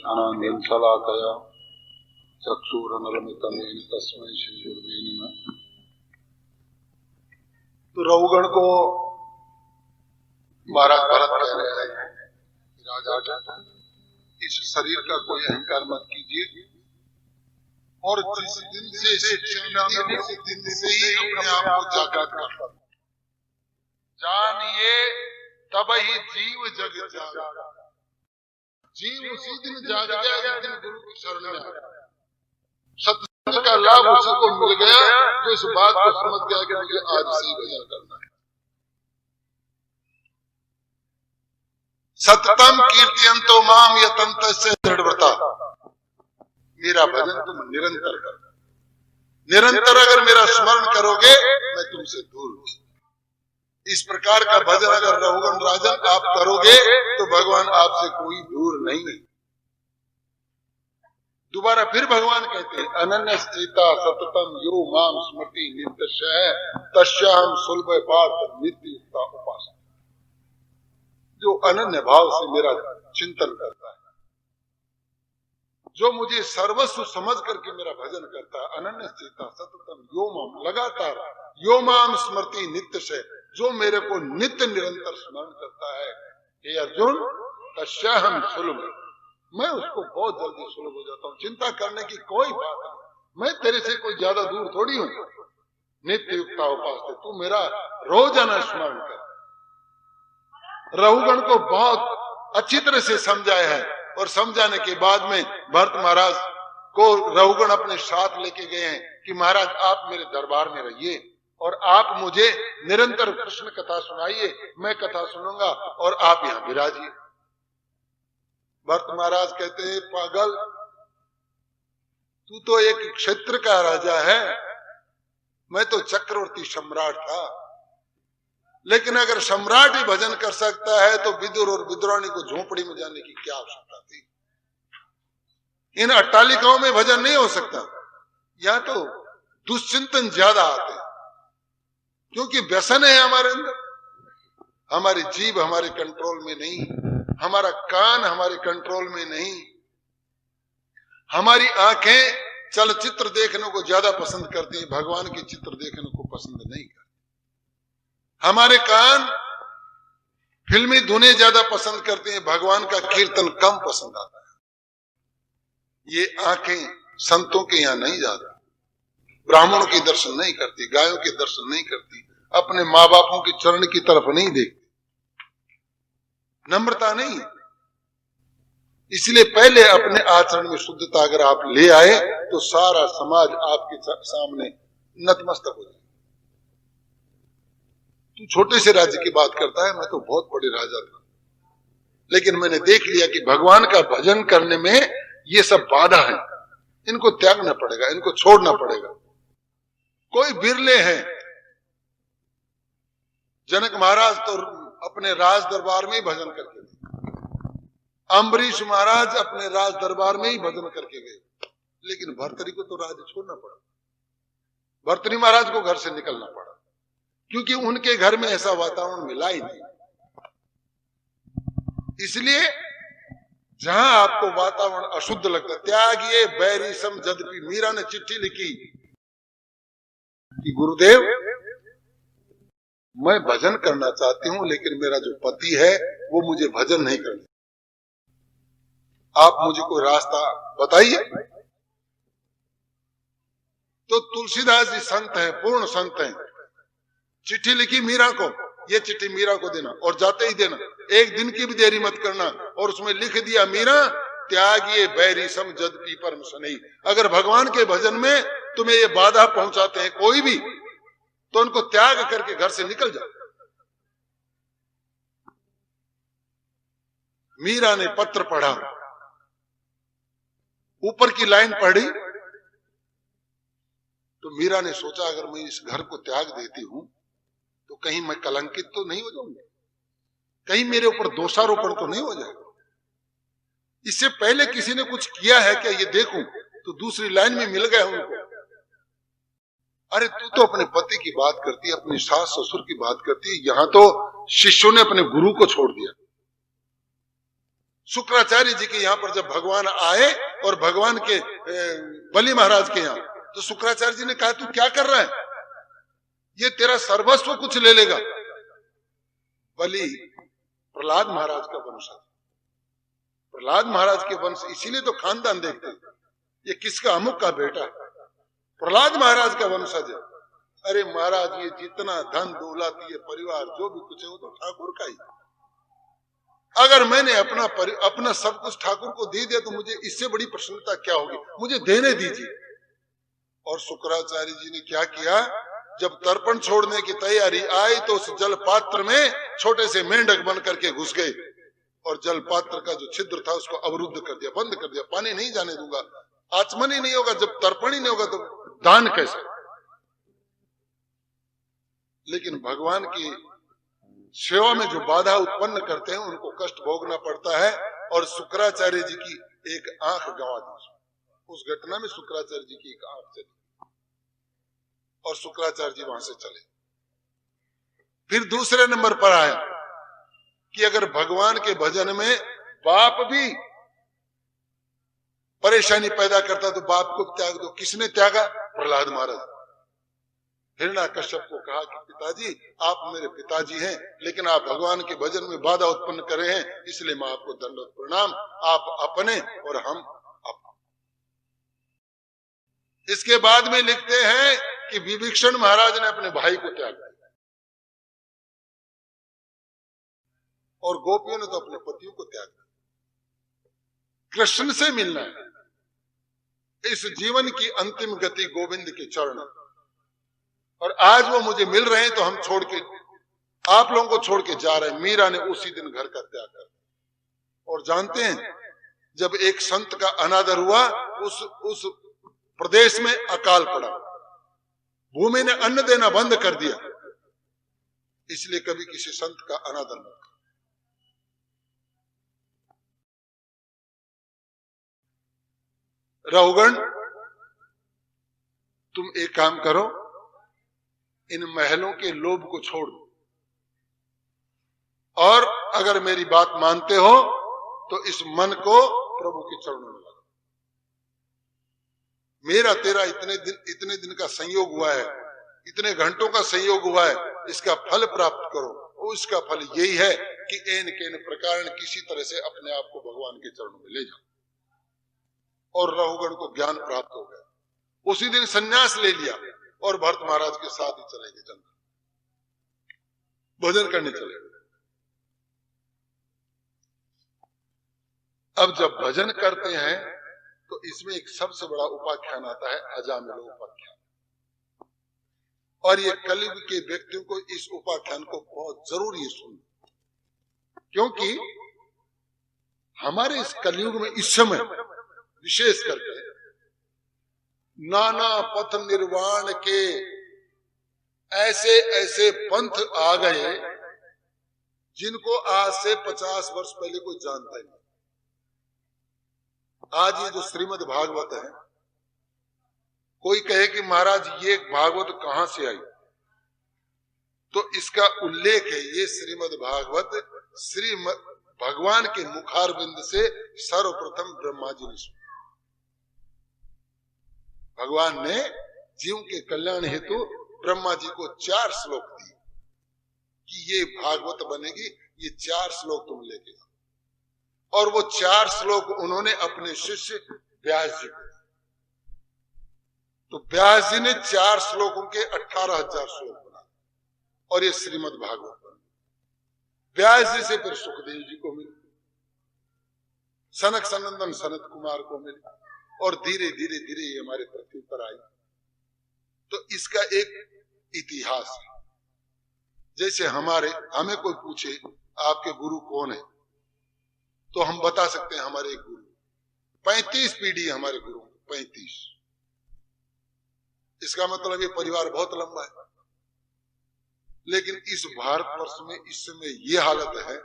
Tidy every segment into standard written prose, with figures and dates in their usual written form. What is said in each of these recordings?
अनांगं शलाकया चक्षुरनलमितमेन तस्मै श्री गुरुवे नमः। तो रहुगण को महाराज भरत कह रहे हैं, राजा इस शरीर का कोई अहंकार मत कीजिए और जिस दिन से शिक्षा मिली उसी दिन से ही अपने आप को जागृत कर जानिए, तब ही जीव जग जागा। जीव उसी दिन जाग गया जिस दिन गुरु की शरण में आया। सत्संग का लाभ उसी को मिल गया तो इस बात को समझ गया कि मुझे आज से ही भजन करना है। सततम कीर्तयन्तो माम यतन्तस्य दृढ़व्रता। मेरा भजन तुम निरंतर करो, निरंतर अगर मेरा स्मरण करोगे मैं तुमसे दूर हूं। इस प्रकार का भजन अगर रहुगण राजन आप करोगे तो भगवान आपसे कोई दूर नहीं है। दोबारा फिर भगवान कहते हैं, अनन्यस्थिता सततम यो माम स्मृति नित्यशः तस्याहं सुलभ पार्थ नित्य युक्ता उपासना। जो अनन्य भाव से मेरा चिंतन करता है, जो मुझे सर्वस्व समझ करके मेरा भजन करता है, अनन्यस्थिता सततम यो माम, लगातार यो माम स्मृति नित्यशः, जो मेरे को नित्य निरंतर स्मरण करता है, हे अर्जुन तस्याहं सुलभ, मैं उसको बहुत जल्दी सुलभ हो जाता हूँ। चिंता करने की कोई बात नहीं, मैं तेरे से कोई ज्यादा दूर थोड़ी हूँ। नित्य युक्ता उपासते, तू मेरा रोजाना स्मरण कर। रहुगण को बहुत अच्छी तरह से समझाया है और समझाने के बाद में भरत महाराज को रहुगण अपने साथ लेके गए हैं कि महाराज आप मेरे दरबार में रहिए और आप मुझे निरंतर कृष्ण कथा सुनाइए, मैं कथा सुनूंगा और आप यहां विराजिए। भरत महाराज कहते हैं, पागल, तू तो एक क्षेत्र का राजा है, मैं तो चक्रवर्ती सम्राट था। लेकिन अगर सम्राट ही भजन कर सकता है तो विदुर और विद्रोणी को झोपड़ी में जाने की क्या आवश्यकता थी। इन अट्टालिकाओं में भजन नहीं हो सकता। यहां तो दुश्चिंतन ज्यादा आते हैं क्योंकि व्यसन है हमारे अंदर। हमारी जीभ हमारे कंट्रोल में नहीं, हमारा कान हमारे कंट्रोल में नहीं, हमारी आंखें चलचित्र देखने को ज्यादा पसंद करती है, भगवान के चित्र देखने को पसंद नहीं करती। हमारे कान फिल्मी धुनें ज्यादा पसंद करते हैं, भगवान का कीर्तन कम पसंद आता है। ये आंखें संतों के यहां नहीं जाती, ब्राह्मणों के दर्शन नहीं करती, गायों के दर्शन नहीं करती, अपने माँ बापों के चरण की तरफ नहीं देखती, नम्रता नहीं। इसलिए पहले अपने आचरण में शुद्धता अगर आप ले आए तो सारा समाज आपके सामने नतमस्तक हो जाए। तू छोटे से राज्य की बात करता है, मैं तो बहुत बड़े राजा था, लेकिन मैंने देख लिया कि भगवान का भजन करने में ये सब बाधा है, इनको त्यागना पड़ेगा, इनको छोड़ना पड़ेगा। कोई बिरले हैं, जनक महाराज तो अपने राज दरबार में ही भजन करके गए, अम्बरीश महाराज अपने राज दरबार में ही भजन करके गए, लेकिन भर्तरी को तो राज्य छोड़ना पड़ा, भर्तरी महाराज को घर से निकलना पड़ा क्योंकि उनके घर में ऐसा वातावरण मिला ही नहीं। इसलिए जहां आपको वातावरण अशुद्ध लगता, त्यागिए बैरी सम जदपि। मीरा ने चिट्ठी लिखी कि गुरुदेव मैं भजन करना चाहती हूं लेकिन मेरा जो पति है वो मुझे भजन नहीं करता, आप मुझे कोई रास्ता बताइए। तो तुलसीदास जी संत हैं, पूर्ण संत हैं, चिट्ठी लिखी मीरा को, ये चिट्ठी मीरा को देना और जाते ही देना, एक दिन की भी देरी मत करना। और उसमें लिख दिया, मीरा त्यागिए बैरी सम जदपि परम सनई। अगर भगवान के भजन में तुम्हें ये बाधा पहुंचाते हैं कोई भी, तो उनको त्याग करके घर से निकल जाओ। मीरा ने पत्र पढ़ा, ऊपर की लाइन पढ़ी तो मीरा ने सोचा अगर मैं इस घर को त्याग देती हूं तो कहीं मैं कलंकित तो नहीं हो जाऊंगी, कहीं मेरे ऊपर दोषारोपण तो नहीं हो जाएगा। इससे पहले किसी ने कुछ किया है क्या ये देखूं, तो दूसरी लाइन में मिल गया उनको, अरे तू तो अपने पति की बात करती है, अपनी सास ससुर की बात करती है, यहां तो शिष्यों ने अपने गुरु को छोड़ दिया, शुक्राचार्य जी के यहाँ पर जब भगवान आए और भगवान के बलि महाराज के यहाँ, तो शुक्राचार्य जी ने कहा तू क्या कर रहा है, ये तेरा सर्वस्व कुछ ले लेगा। बलि प्रहलाद महाराज का वंश है, प्रहलाद महाराज के वंश, इसीलिए तो खानदान देखते हैं ये किसका, अमुक का बेटा प्रहलाद महाराज का वंशज है। अरे महाराज ये जितना धन दौलत ये परिवार जो भी कुछ है वो तो ठाकुर का ही। अगर मैंने अपना सब कुछ ठाकुर को दे दिया तो मुझे इससे बड़ी प्रसन्नता क्या होगी, मुझे देने दीजिए। और शुक्राचार्य जी ने क्या किया, जब तर्पण छोड़ने की तैयारी आई तो उस जल पात्र में छोटे से मेंढक बन करके घुस गए और जल पात्र का जो छिद्र था उसको अवरुद्ध कर दिया, बंद कर दिया, पानी नहीं जाने दूंगा, आचमन ही नहीं होगा, जब तर्पण ही नहीं होगा तो दान कैसे। लेकिन भगवान की सेवा में जो बाधा उत्पन्न करते हैं उनको कष्ट भोगना पड़ता है। और शुक्राचार्य जी की एक आंख गंवा दी, उस घटना में शुक्राचार्य जी की एक आंख चली और शुक्राचार्य जी वहां से चले। फिर दूसरे नंबर पर आया कि अगर भगवान के भजन में बाप भी परेशानी पैदा करता तो बाप को त्याग दो। किसने त्यागा, प्रहलाद महाराज। हिरण्याकश्यप को कहा कि पिताजी आप मेरे पिताजी हैं, लेकिन आप भगवान के भजन में बाधा उत्पन्न कर रहे हैं, इसलिए मैं आपको दंडवत प्रणाम, आप अपने और हम अपने। इसके बाद में लिखते हैं कि विभीषण महाराज ने अपने भाई को त्याग दिया और गोपियों ने तो अपने पतियों को त्याग दिया। कृष्ण से मिलना है, इस जीवन की अंतिम गति गोविंद के चरण, और आज वो मुझे मिल रहे हैं तो हम छोड़ के, आप लोगों को छोड़ के जा रहे हैं। मीरा ने उसी दिन घर का त्याग कर दिया। और जानते हैं जब एक संत का अनादर हुआ उस प्रदेश में अकाल पड़ा, भूमि ने अन्न देना बंद कर दिया। इसलिए कभी किसी संत का अनादर न करो। रहुगण तुम एक काम करो, इन महलों के लोभ को छोड़ दो और अगर मेरी बात मानते हो तो इस मन को प्रभु के चरणों में लगाओ। मेरा तेरा इतने दिन का संयोग हुआ है, इतने घंटों का संयोग हुआ है, इसका फल प्राप्त करो। और इसका फल यही है कि एन केन प्रकार किसी तरह से अपने आप को भगवान के चरणों में ले जाओ। और रहुगण को ज्ञान प्राप्त हो गया, उसी दिन संन्यास ले लिया और भरत महाराज के साथ ही चले गए, जंगल भजन करने चले गए। अब जब भजन करते हैं तो इसमें एक सबसे बड़ा उपाख्यान आता है, अजामिल उपाख्यान। और ये कलयुग के व्यक्तियों को इस उपाख्यान को बहुत जरूरी है सुनना, क्योंकि हमारे इस कलयुग में इस समय विशेष करके नाना पथ निर्वाण के ऐसे ऐसे पंथ आ गए जिनको आज से 50 वर्ष पहले कोई जानता ही नहीं। आज ये जो श्रीमद् भागवत है, कोई कहे कि महाराज ये भागवत कहां से आई, तो इसका उल्लेख है, ये श्रीमद् भागवत श्री भगवान के मुखारविंद से सर्वप्रथम ब्रह्मा जी ने सुना। भगवान ने जीव के कल्याण हेतु ब्रह्मा जी को 4 श्लोक दिए कि ये भागवत बनेगी, ये 4 श्लोक तुम लेके जाओ। और वो 4 श्लोक उन्होंने अपने शिष्य व्यास जी को, तो व्यास जी ने 4 श्लोकों के 18,000 श्लोक बनाए और ये श्रीमद् भागवत बना। व्यास जी से फिर सुखदेव जी को मिले, सनक सनंदन सनत कुमार को मिले और धीरे धीरे धीरे ये हमारे पृथ्वी पर आई। तो इसका एक इतिहास है। जैसे हमें कोई पूछे आपके गुरु कौन है, तो हम बता सकते हैं हमारे एक गुरु, 35 पीढ़ी हमारे गुरु, 35। इसका मतलब ये परिवार बहुत लंबा है। लेकिन इस भारतवर्ष में इस समय ये हालत है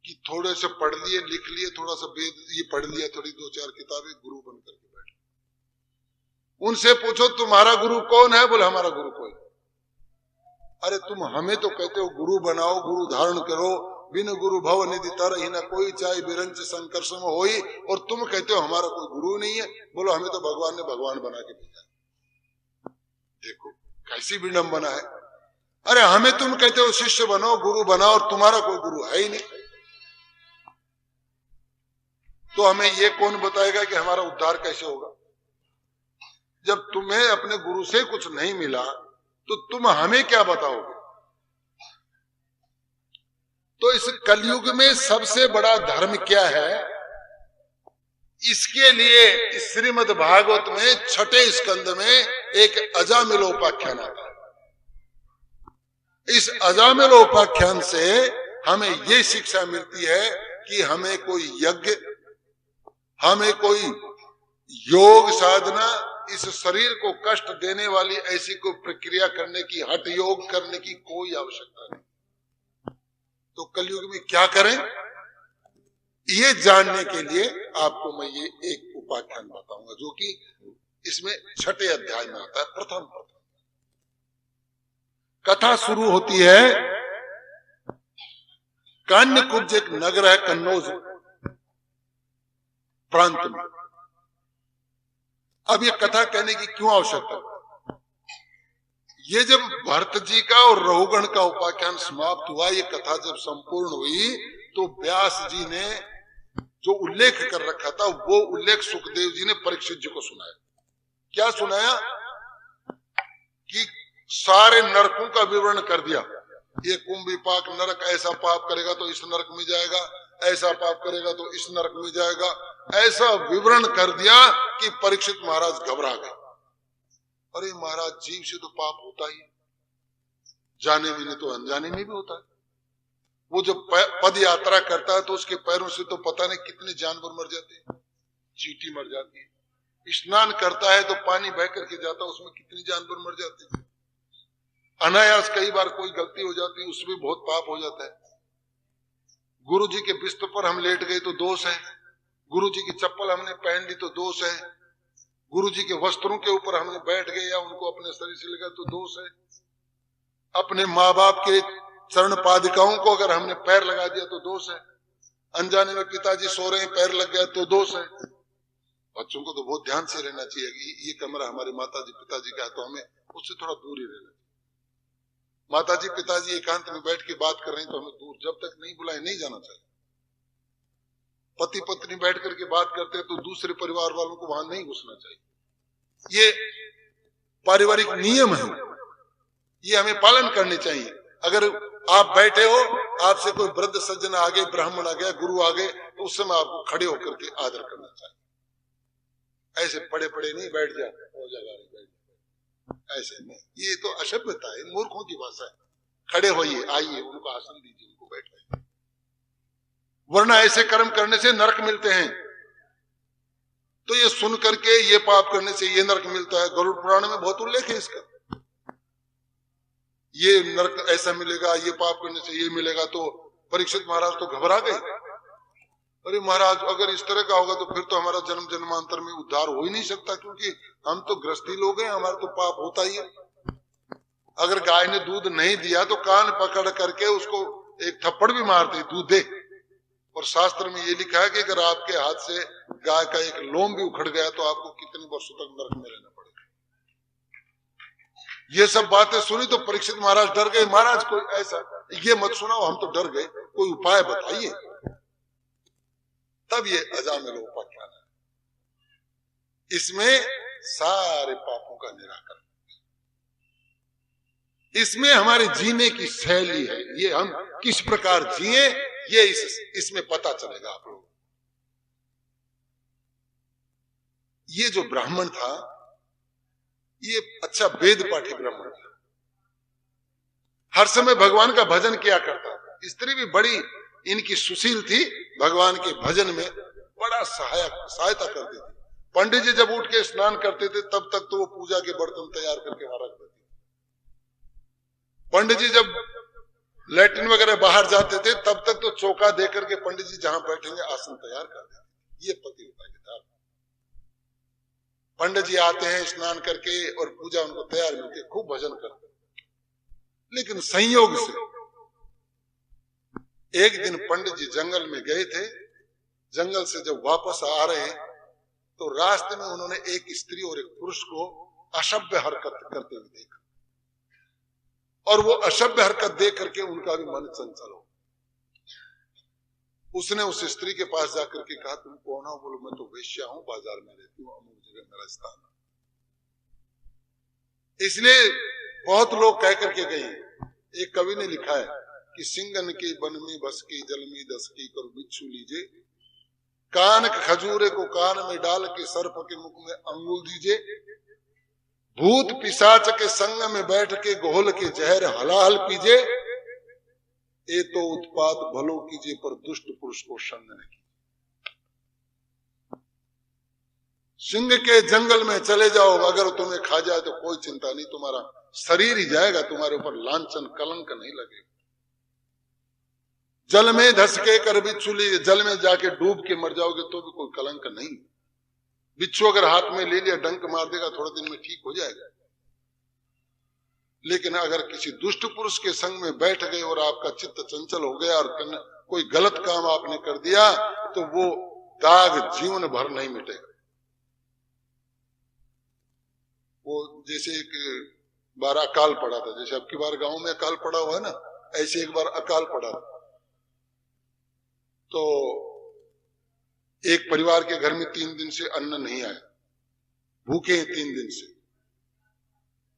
कि थोड़े से पढ़ लिए लिख लिए, थोड़ा सा वेद ये पढ़ लिया, थोड़ी 2-4 किताबें, गुरु बन करके बैठे। उनसे पूछो तुम्हारा गुरु कौन है, बोले हमारा गुरु कोई। अरे तुम हमें तो कहते हो गुरु बनाओ, गुरु धारण करो, बिन गुरु भव निधि तर ही न कोई, चाहे बिरंच संकर्ष में होई। और तुम कहते हो हमारा कोई गुरु नहीं है। बोलो हमें तो भगवान ने भगवान बना के भेजा। देखो कैसी विडंबना है। अरे हमें तुम कहते हो शिष्य बनो, गुरु बनाओ, और तुम्हारा कोई गुरु है ही नहीं। तो हमें ये कौन बताएगा कि हमारा उद्धार कैसे होगा? जब तुम्हें अपने गुरु से कुछ नहीं मिला तो तुम हमें क्या बताओगे? तो इस कलयुग में सबसे बड़ा धर्म क्या है? इसके लिए इस श्रीमद् भागवत में 6ठे स्कंद में एक अजामिलोपाख्यान आता है। इस अजामिलोपाख्यान से हमें ये शिक्षा मिलती है कि हमें कोई यज्ञ, हमें कोई योग साधना, इस शरीर को कष्ट देने वाली ऐसी कोई प्रक्रिया करने की, हठ योग करने की कोई आवश्यकता नहीं। तो कलयुग में क्या करें, ये जानने के लिए आपको मैं ये एक उपाख्यान बताऊंगा, जो कि इसमें 6ठे अध्याय में आता है। प्रथम कथा शुरू होती है, कान्यकुब्ज एक नगर है कन्नौज प्रांत में। अब ये कथा कहने की क्यों आवश्यकता? ये जब भरत जी का और रहुगण का उपाख्यान समाप्त हुआ, ये कथा जब संपूर्ण हुई, तो व्यास जी ने जो उल्लेख कर रखा था वो उल्लेख सुखदेव जी ने परीक्षित जी को सुनाया। क्या सुनाया? कि सारे नरकों का विवरण कर दिया। ये कुंभिपाक नरक, ऐसा पाप करेगा तो इस नरक में जाएगा, ऐसा पाप करेगा तो इस नरक में जाएगा, ऐसा विवरण कर दिया कि परीक्षित महाराज घबरा गए। अरे महाराज, जीव से तो पाप होता ही, जाने में नहीं तो अनजाने में भी होता है। वो जब पद यात्रा करता है तो उसके पैरों से तो पता नहीं कितने जानवर मर जाते हैं, चींटी मर जाती है। स्नान करता है तो पानी बह करके जाता है, उसमें कितने जानवर मर जाते हैं। अनायास कई बार कोई गलती हो जाती है, उसमें बहुत पाप हो जाता है। गुरु जी के बिस्तर पर हम लेट गए तो दोष है, गुरु जी की चप्पल हमने पहन ली तो दोष है, गुरु जी के वस्त्रों के ऊपर हमने बैठ गए या उनको अपने शरीर से लगा तो दोष है, अपने माँ बाप के चरण पादिकाओं को अगर हमने पैर लगा दिया तो दोष है, अनजाने में पिताजी सो रहे हैं पैर लग गया तो दोष है। बच्चों को तो बहुत ध्यान से रहना चाहिए कि ये कमरा हमारे माताजी पिताजी का है तो हमें उससे थोड़ा दूर ही रहना चाहिए। माताजी पिताजी एकांत में बैठ के बात कर रहे हैं तो हमें दूर, जब तक नहीं बुलाए नहीं जाना चाहिए। पति पत्नी बैठ करके बात करते हैं तो दूसरे परिवार वालों को वहां नहीं घुसना चाहिए। ये पारिवारिक नियम है, ये हमें पालन करने चाहिए। अगर आप बैठे हो, आपसे कोई वृद्ध सज्जन आ गए, ब्राह्मण आ गया, गुरु आ गए, तो उस समय आपको खड़े होकर के आदर करना चाहिए। ऐसे पड़े पड़े नहीं बैठ जा, हो जगह नहीं बैठ, ऐसे नहीं, ये तो असभ्यता है, मूर्खों की भाषा है। खड़े होइए, आइए, उनको आसन दीजिए, उनको बैठाइए, वरना ऐसे कर्म करने से नरक मिलते हैं। तो ये सुन करके ये पाप करने से ये नरक मिलता है, गरुड़ पुराण में बहुत उल्लेख है इसका। ये नरक ऐसा मिलेगा, ये पाप करने से ये मिलेगा। तो परीक्षित महाराज तो घबरा गए। अरे महाराज, अगर इस तरह का होगा तो फिर तो हमारा जन्म जन्मांतर में उद्धार हो ही नहीं सकता, क्योंकि हम तो गृहस्थी लोग हैं, हमारा तो पाप होता ही है। अगर गाय ने दूध नहीं दिया तो कान पकड़ करके उसको एक थप्पड़ भी मारते, दूध दे। और शास्त्र में ये लिखा है कि अगर आपके हाथ से गाय का एक लोम भी उखड़ गया तो आपको कितने वर्षों तक नरक में रहना पड़ेगा। ये सब बातें सुनी तो परीक्षित महाराज डर गए। महाराज कोई ऐसा ये मत सुनाओ, हम तो डर गए, कोई उपाय बताइए। तब ये अजामिलोपाख्यान है, इसमें सारे पापों का निराकरण, इसमें हमारे जीने की शैली है, ये हम किस प्रकार जिए ये इसमें पता चलेगा आप लोग। ये जो ब्राह्मण था ये अच्छा वेद पाठी ब्राह्मण था, हर समय भगवान का भजन किया करता था। स्त्री भी बड़ी इनकी सुशील थी, भगवान के भजन में बड़ा सहायता करती थी। पंडित जी जब उठ के स्नान करते थे तब तक तो वो पूजा के बर्तन तैयार करके वहां रख देती। पंडित जी जब लैट्रिन वगैरह बाहर जाते थे तब तक तो चौका दे करके पंडित जी जहां बैठेंगे आसन तैयार कर देते। ये पतिव्रता की था। पंडित जी आते हैं स्नान करके और पूजा उनको तैयार मिलती, खूब भजन करते। लेकिन संयोग से एक दिन पंडित जी जंगल में गए थे। जंगल से जब वापस आ रहे तो रास्ते में उन्होंने एक स्त्री और एक पुरुष को असभ्य हरकत करते हुए देखा, और वो असभ्य हरकत देख करके उनका भी मन चंचल हो। उसने उस स्त्री के पास जाकर के कहा, तुम कौन हो? बोलो, मैं तो वेश्या हूं, बाजार में रहती हूँ, अमुक जगह मेरा स्थान है। इसलिए बहुत लोग कह करके गए। एक कवि ने लिखा है कि सिंगन के वन में बस की, जल में दस की, करो बिच्छू लीजिए, कान खजूरे को कान में डाल के सर्प के मुख में अंगुल दीजिए, भूत पिशाच के संग में बैठ के घोल के जहर हलाहल पीजिए, ये तो उत्पात भलो कीजिए पर दुष्ट पुरुष को संग न कीजिए। सिंह के जंगल में चले जाओ, अगर तुम्हें खा जाए तो कोई चिंता नहीं, तुम्हारा शरीर ही जाएगा, तुम्हारे ऊपर लांछन कलंक नहीं लगेगा। जल में धस के कर बिच्छू लीजिए, जल में जाके डूब के मर जाओगे तो भी कोई कलंक नहीं। बिच्छू अगर हाथ में ले लिया, डंक मार देगा, थोड़े दिन में ठीक हो जाएगा। लेकिन अगर किसी दुष्ट पुरुष के संग में बैठ गए और आपका चित्त चंचल हो गया और कोई गलत काम आपने कर दिया, तो वो दाग जीवन भर नहीं मिटेगा। वो जैसे एक बार अकाल पड़ा था, जैसे अब की बार गांव में अकाल पड़ा हुआ है ना, ऐसे एक बार अकाल पड़ा था। तो एक परिवार के घर में 3 दिन से अन्न नहीं आया, भूखे हैं 3 दिन से।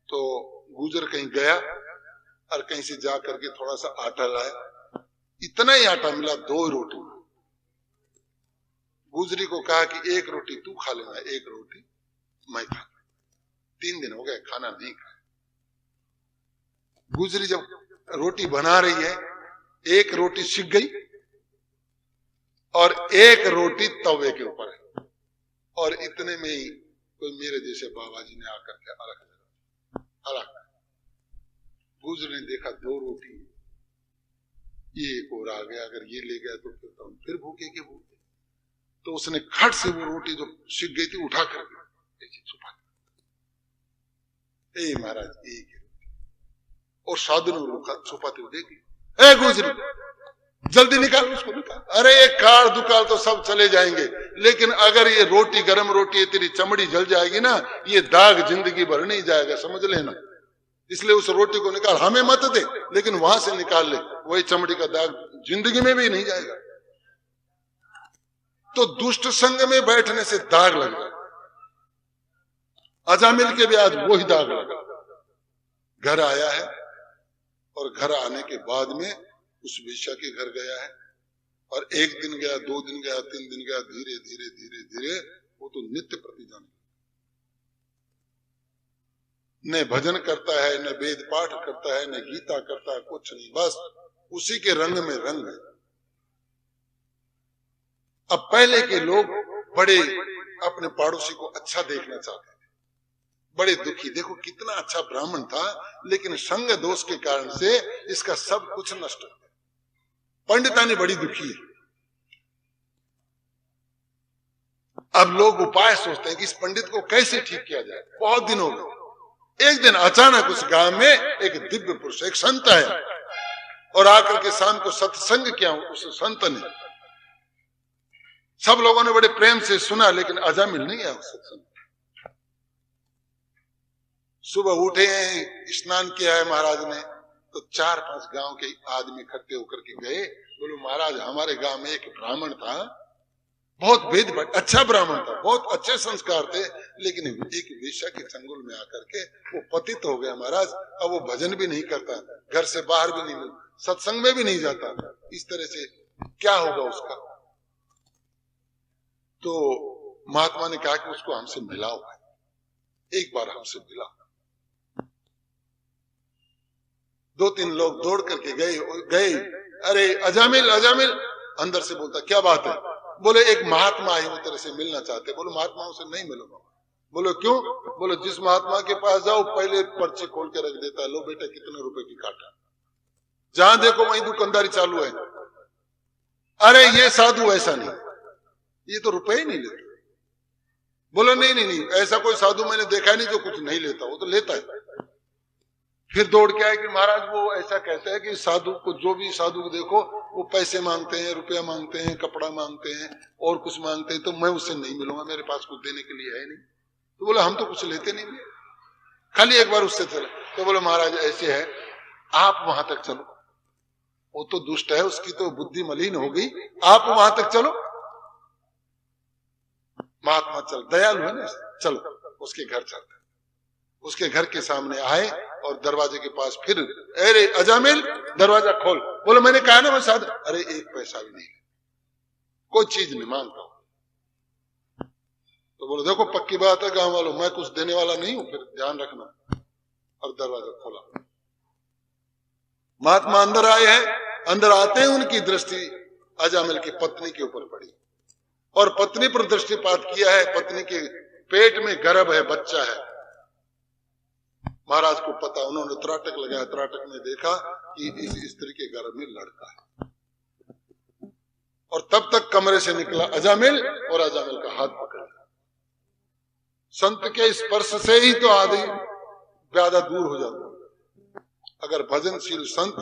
तो गुजर कहीं गया और कहीं से जा करके थोड़ा सा आटा लाया, इतना ही आटा मिला, 2 रोटी। गुजरी को कहा कि 1 रोटी तू खा लेना, 1 रोटी मैं खा। 3 दिन हो गए खाना नहीं खाया। गुजरी जब रोटी बना रही है, 1 रोटी सिक गई और 1 रोटी तवे के ऊपर है, और इतने में ही कोई मेरे जैसे बाबा जी ने आकर के अलग गुजरी ने देखा 2 रोटी, ये एक और आ गया, अगर ये ले गया तो फिर भूखे के भूखे। तो उसने खट से वो रोटी जो सिक गई थी उठा कर छुपा, ए महाराज एक रोटी, और साधु ने छुपाते हुए देख लिया। ए गुजरी, जल्दी निकाल उसको, निकाल। अरे ये काल दुकाल तो सब चले जाएंगे, लेकिन अगर ये रोटी गर्म रोटी है, तेरी चमड़ी जल जाएगी ना, ये दाग जिंदगी भर नहीं जाएगा, समझ लेना। इसलिए उस रोटी को निकाल, हमें मत दे, लेकिन वहां से निकाल ले, वही चमड़ी का दाग जिंदगी में भी नहीं जाएगा। तो दुष्ट संग में बैठने से दाग लग जाए। अजामिल के भी आज वही दाग लगा। घर आया है और घर आने के बाद में उस वेश्या के घर गया है, और 1 दिन गया, 2 दिन गया, 3 दिन गया, धीरे धीरे धीरे धीरे वो तो नित्य प्रति जाने, न भजन करता है, न वेद पाठ करता है, न गीता करता है, कुछ नहीं, बस उसी के रंग में रंग है। अब पहले के लोग बड़े अपने पड़ोसी को अच्छा देखना चाहते थे, बड़े दुखी। देखो कितना अच्छा ब्राह्मण था, लेकिन संग दोष के कारण से इसका सब कुछ नष्ट हो गया। पंडितानी बड़ी दुखी है। अब लोग उपाय सोचते हैं कि इस पंडित को कैसे ठीक किया जाए। बहुत दिन हो गए। एक दिन अचानक उस गांव में एक दिव्य पुरुष, एक संत है, और आकर के शाम को सत्संग किया उस संत ने। सब लोगों ने बड़े प्रेम से सुना, लेकिन अजामिल नहीं आया सत्संग। सुबह उठे, स्नान किया है महाराज ने, तो 4-5 गांव के आदमी इकट्ठे होकर के गए। बोलो महाराज, हमारे गांव में एक ब्राह्मण था, बहुत वेद अच्छा ब्राह्मण था, बहुत अच्छे संस्कार थे, लेकिन एक वेश्या के चंगुल में आकर के वो पतित हो गया महाराज। अब वो भजन भी नहीं करता, घर से बाहर भी नहीं, सत्संग में भी नहीं जाता। इस तरह से क्या होगा उसका? तो महात्मा ने कहा कि उसको हमसे मिलाओ, एक बार हमसे मिला। 2-3 लोग दौड़ करके गए। अरे अजामिल, अजामिल, अंदर से बोलता क्या बात है? बोले एक महात्मा आए, वो तेरे से मिलना चाहते। बोलो महात्माओं से नहीं मिलूंगा। बोलो क्यों? बोलो जिस महात्मा के पास जाओ पहले पर्ची खोल के रख देता है, लो बेटा कितने रुपए की काटा, जहां देखो वहीं दुकानदारी चालू है। अरे ये साधु ऐसा नहीं, ये तो रुपए ही नहीं लेते। बोलो नहीं नहीं नहीं, ऐसा कोई साधु मैंने देखा नहीं जो कुछ नहीं लेता, वो तो लेता है। फिर दौड़ के आए कि महाराज वो ऐसा कहता है कि साधु को, जो भी साधु को देखो वो पैसे मांगते हैं, रुपया मांगते हैं, कपड़ा मांगते हैं और कुछ मांगते हैं, तो मैं उससे नहीं मिलूंगा, मेरे पास कुछ देने के लिए है नहीं। तो बोला हम तो कुछ लेते नहीं, खाली एक बार उससे चले। तो बोले महाराज ऐसे है, आप वहां तक चलो, वो तो दुष्ट है, उसकी तो बुद्धि मलिन हो गई, आप वहां तक चलो। महात्मा चल, दयालु है ना, चलो उसके घर चलते। उसके घर के सामने आए और दरवाजे के पास फिर, अरे अजामिल दरवाजा खोल। बोले मैंने कहा ना मैं साथ, अरे एक पैसा भी नहीं, कोई चीज नहीं मांगता। तो बोले देखो पक्की बात है गांव वालों, मैं कुछ देने वाला नहीं हूं, फिर ध्यान रखना। और दरवाजा खोला, महात्मा अंदर आए हैं। अंदर आते हैं उनकी दृष्टि अजामिल की पत्नी के ऊपर पड़ी और पत्नी पर दृष्टिपात किया है। पत्नी के पेट में गर्भ है, बच्चा है। महाराज को पता, उन्होंने त्राटक लगाया, त्राटक में देखा कि इस स्त्री के गर्भ में लड़का है। और तब तक कमरे से निकला अजामिल और अजामिल का हाथ पकड़ लिया। संत के स्पर्श से ही तो आदि व्याधा दूर हो जाता है। अगर भजनशील संत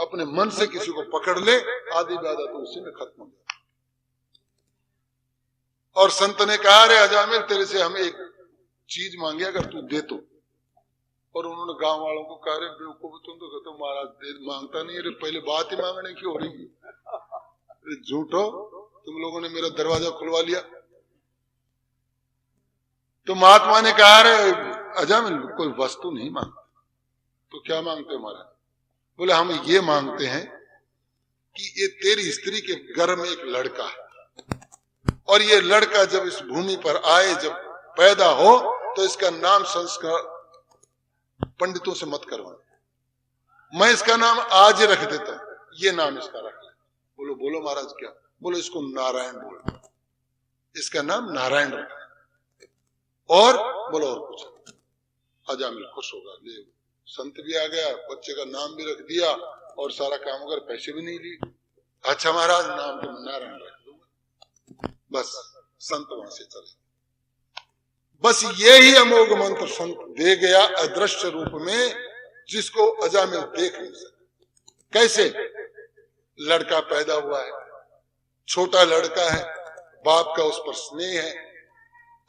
अपने मन से किसी को पकड़ ले, आदि व्याधा तो उसी में खत्म हो जाता। और संत ने कहा रे अजामिल तेरे से हम एक चीज मांगे, अगर तू दे तो। और उन्होंने गांव वालों को कहा रे बेवकूफ तुम तो कहते हो महाराज मांगता नहीं, रे पहले बात ही मांगने की हो रही है, झूठो तुम लोगों ने मेरा दरवाजा खुलवा लिया। तो महात्मा ने कहा रे अजामिल कोई वस्तु नहीं मांगता, तो क्या मांगते हो महाराज? बोले हम ये मांगते हैं कि ये तेरी स्त्री के गर्भ में एक लड़का है और ये लड़का जब इस भूमि पर आए, जब पैदा हो, तो इसका नाम संस्कार पंडितों से मत करवाना, मैं इसका नाम आज रख देता हूं, ये नाम इसका रख ले। बोलो बोलो महाराज क्या? बोलो इसको नारायण बोलो, इसका नाम नारायण रखना। और बोलो और कुछ। अजामिल खुश होगा, ले संत भी आ गया, बच्चे का नाम भी रख दिया और सारा काम अगर पैसे भी नहीं लिए। अच्छा महाराज नाम तो नारायण रख दूंगा। बस संत वहां से चले। बस ये ही अमोघ मंत्र संत दे गया अदृश्य रूप में, जिसको अजामिल देख नहीं सकता। कैसे? लड़का पैदा हुआ है, छोटा लड़का है, बाप का उस पर स्नेह है।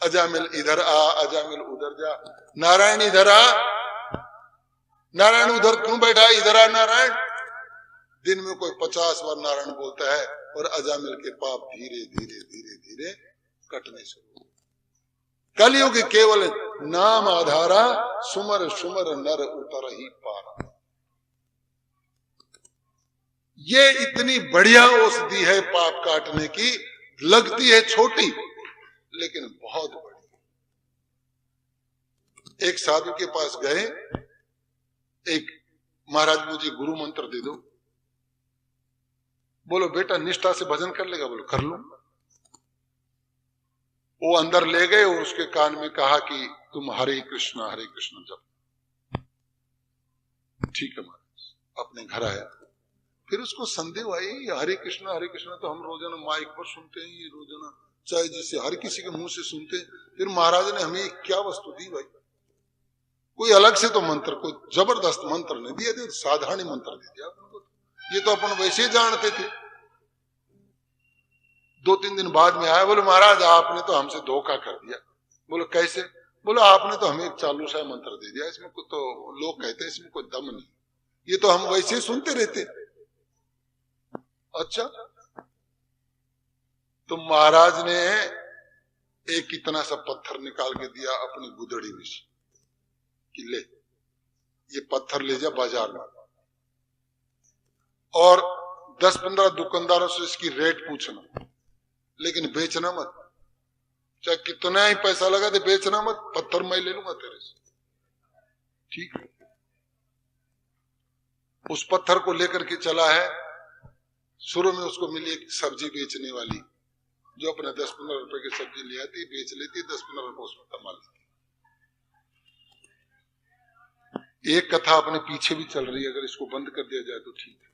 अजामिल इधर आ, अजामिल उधर जा, नारायण इधर आ, नारायण उधर क्यों बैठा, इधर आ नारायण। दिन में कोई 50 बार नारायण बोलता है और अजामिल के पाप धीरे धीरे धीरे धीरे कटने शुरू। कलयुग केवल नाम आधारा, सुमर सुमर नर उतर ही पारा। ये इतनी बढ़िया औषधि है पाप काटने की, लगती है छोटी लेकिन बहुत बड़ी। एक साधु के पास गए, एक महाराज मुझे गुरु मंत्र दे दो। बोलो बेटा निष्ठा से भजन कर लेगा? बोलो कर लो। वो अंदर ले गए और उसके कान में कहा कि तुम हरे कृष्णा जप। ठीक है महाराज, अपने घर आया। फिर उसको संदेह आई, हरे कृष्णा तो हम रोजाना माइक पर सुनते हैं, ये रोजाना चाहे जिसे हर किसी के मुंह से सुनते हैं। फिर महाराज ने हमें क्या वस्तु दी भाई? कोई अलग से तो मंत्र, कोई जबरदस्त मंत्र नहीं दिया, तो साधारण मंत्र दे दिया अपन को। ये तो अपन वैसे जानते थे। 2-3 दिन बाद में आया, बोले महाराज आपने तो हमसे धोखा कर दिया। बोलो कैसे? बोलो आपने तो हमें एक चालू सा मंत्र दे दिया, इसमें कुछ तो लोग कहते हैं इसमें कोई दम नहीं, ये तो हम वैसे ही सुनते रहते। अच्छा, तो महाराज ने एक इतना सा पत्थर निकाल के दिया अपनी गुदड़ी में से कि ले ये पत्थर ले जा बाजार में और 10-15 दुकानदारों से इसकी रेट पूछना, लेकिन बेचना मत। चाहे कितना ही पैसा लगा दे, बेचना मत, पत्थर मैं ले लूंगा तेरे से। ठीक है। उस पत्थर को लेकर के चला है। शुरू में उसको मिली एक सब्जी बेचने वाली, जो अपने 10-15 रुपए की सब्जी ले आती, बेच लेती, 10-15 रुपए उसमें कमा लेती। एक कथा अपने पीछे भी चल रही है, अगर इसको बंद कर दिया जाए तो ठीक है।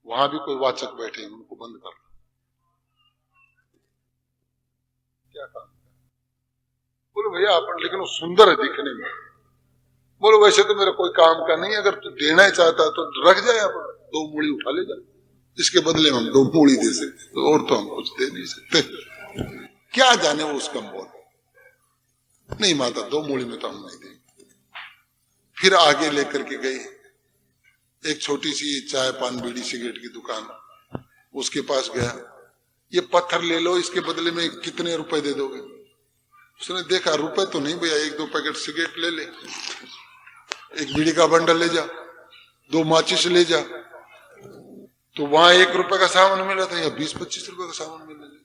वहां भी कोई वाचक बैठे हैं, उनको बंद कर। क्या काम? बोलो भैया अपन, लेकिन वो सुंदर है दिखने में। बोलो वैसे तो मेरा कोई काम का नहीं, अगर तू देना ही चाहता तो रख जाए, अपन 2 मूड़ी उठा ले जाए, इसके बदले में हम 2 मूली दे सकते, तो और तो हम कुछ दे नहीं सकते। क्या जाने वो उसका मोल। नहीं माता 2 मूली में तो हम नहीं देंगे। फिर आगे लेकर के गई एक छोटी सी चाय पान बीड़ी सिगरेट की दुकान, उसके पास गया, ये पत्थर ले लो, इसके बदले में कितने रुपए दे दोगे? उसने देखा रुपए तो नहीं भैया, 1-2 पैकेट सिगरेट ले ले, 1 बीड़ी का बंडल ले जा, 2 माचिस ले जा। तो वहां 1 रुपए का सामान मिल रहा था, या 20-25 रुपए का सामान मिल रहा है।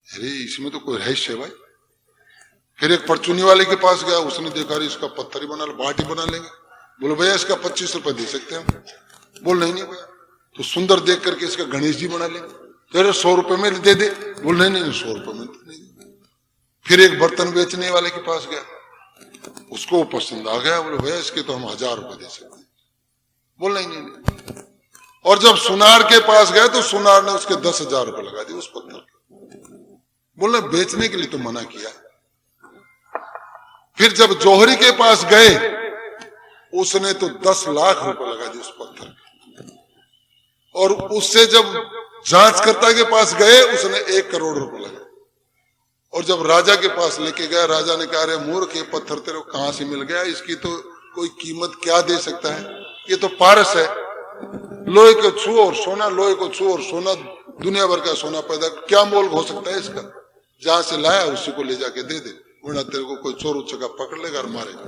अरे इसमें तो कोई रहस्य है भाई। फिर एक परचूनी वाले के पास गया, उसने देखा अरे इसका पत्थर ही बना लो, बाटी बना लेंगे। बोलो भैया इसका 25 रुपए दे सकते हैं। बोल नहीं भैया, तो सुंदर देख करके इसका गणेश जी बना लेंगे। तेरे 100 रुपए में दे दे। बोल नहीं 100 रुपए में नहीं दे। फिर एक बर्तन बेचने वाले के पास गया, उसको पसंद आ गया। बोले भैया इसके तो हम 1000 रुपए दे सकते हैं। बोल नहीं। और जब सुनार के पास गए तो सुनार ने उसके 10,000 रुपए लगा दिए उस पत्थर के। बोलना बेचने के लिए तो मना किया। फिर जब जौहरी के पास गए, उसने तो 10 लाख रुपए लगा दिए उस पत्थर के। और उससे जब जांचकर्ता के पास गए, उसने 1 करोड़ रुपए लगाए। और जब राजा के पास लेके गया, राजा ने कहा अरे मूर्ख, ये पत्थर तेरे को कहां से मिल गया? इसकी तो कोई कीमत क्या दे सकता है? ये तो पारस है। लोहे को छू और सोना, लोहे को छू और सोना, दुनिया भर का सोना पैदा, क्या मोल हो सकता है इसका? जहां से लाया उसी को ले जाके दे दे, वरना तेरे को कोई चोर उचका पकड़ लेगा और मारेगा।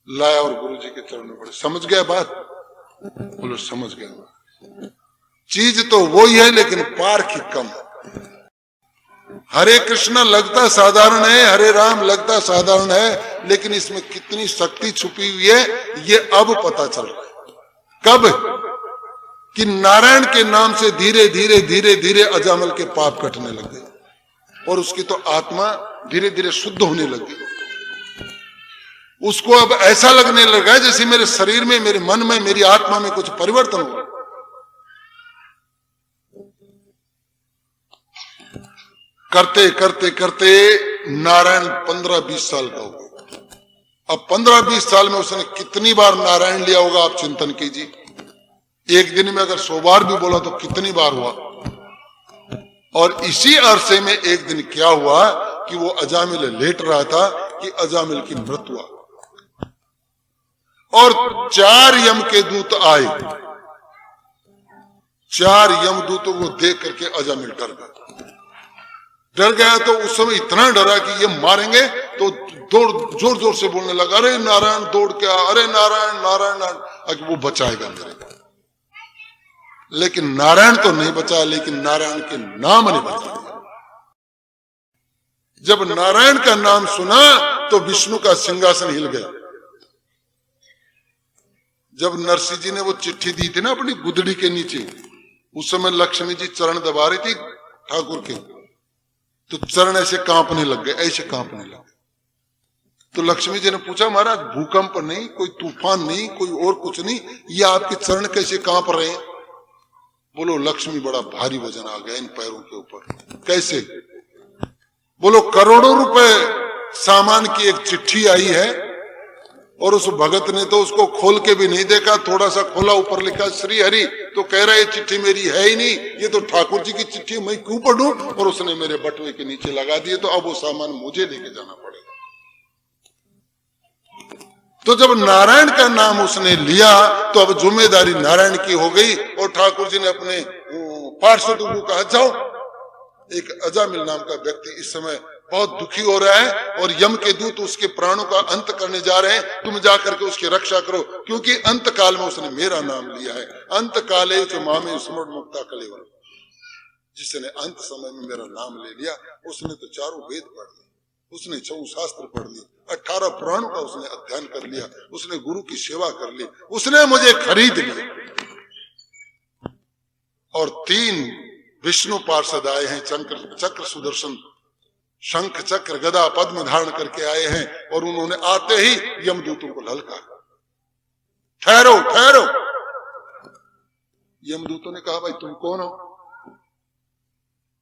लाया और गुरुजी के चरण में पड़े। समझ गया बात? बोलो समझ गया बात। चीज तो वही है, लेकिन पारखी कम। हरे कृष्णा लगता साधारण है, हरे राम लगता साधारण है, लेकिन इसमें कितनी शक्ति छुपी हुई है ये अब पता चल रहा है। कब? कि नारायण के नाम से धीरे धीरे धीरे धीरे अजामल के पाप कटने लग गए, और उसकी तो आत्मा धीरे धीरे शुद्ध होने लगी। उसको अब ऐसा लगने लगा जैसे मेरे शरीर में, मेरे मन में, मेरी आत्मा में कुछ परिवर्तन हो। करते करते करते नारायण 15-20 साल का हो गया। अब 15-20 साल में उसने कितनी बार नारायण लिया होगा, आप चिंतन कीजिए। एक दिन में अगर 100 बार भी बोला तो कितनी बार हुआ। और इसी अरसे में एक दिन क्या हुआ कि वो अजामिल लेट रहा था कि अजामिल की मृत्यु हुआ, और 4 यम के दूत आए। 4 यमदूतों को देख करके अजामिल डर गया। तो उस समय इतना डरा कि ये मारेंगे, तो दौड़ जोर जोर से बोलने लगा अरे नारायण, दौड़ के अरे नारायण नारायण नारायण, वो बचाएगा मेरे को। लेकिन नारायण तो नहीं बचा, लेकिन नारायण के नाम ने बचा दिया। जब नारायण का नाम सुना तो विष्णु का सिंहासन हिल गया। जब नरसिंह जी ने वो चिट्ठी दी थी ना अपनी गुदड़ी के नीचे, उस समय लक्ष्मी जी चरण दबा रही थी ठाकुर के, तो चरण ऐसे कांपने लग गए, ऐसे कांपने लग गए। तो लक्ष्मी जी ने पूछा महाराज भूकंप नहीं, कोई तूफान नहीं, कोई और कुछ नहीं, ये आपके चरण कैसे कांप रहे हैं? बोलो लक्ष्मी बड़ा भारी वजन आ गया इन पैरों के ऊपर। कैसे? बोलो करोड़ों रुपए सामान की एक चिट्ठी आई है, और उस भगत ने तो उसको खोल के भी नहीं देखा, थोड़ा सा खोला, ऊपर लिखा श्री हरि, तो कह रहा है ये चिट्ठी मेरी है ही नहीं, ये तो ठाकुर जी की चिट्ठी, मैं क्यों पढ़ूं? और उसने मेरे बटुए के नीचे लगा दिए, तो अब वो सामान मुझे लेके जाना पड़ेगा। तो जब नारायण का नाम उसने लिया तो अब जिम्मेदारी नारायण की हो गई, और ठाकुर जी ने अपने पार्षदों को कहा जाओ, एक अजामिल नाम का व्यक्ति इस समय बहुत दुखी हो रहा है, और यम के दूत उसके प्राणों का अंत करने जा रहे हैं, तुम जाकर के उसकी रक्षा करो, क्योंकि अंत काल में उसने मेरा नाम लिया है। अंत काले जो मामे स्मरण मुक्ता कलेवर, जिसने अंत समय में मेरा नाम ले लिया, उसने तो 4 वेद पढ़ लिए, उसने 4 शास्त्र पढ़ लिए, 18 पुराणों का उसने अध्ययन कर लिया, उसने गुरु की सेवा कर ली, उसने मुझे खरीद लिया। और 3 विष्णु पार्षद आए हैं, चक्र सुदर्शन शंख चक्र गदा पद्म धारण करके आए हैं, और उन्होंने आते ही यमदूतों को ललका, ठहरो ठहरो। यमदूतों ने कहा भाई तुम कौन हो?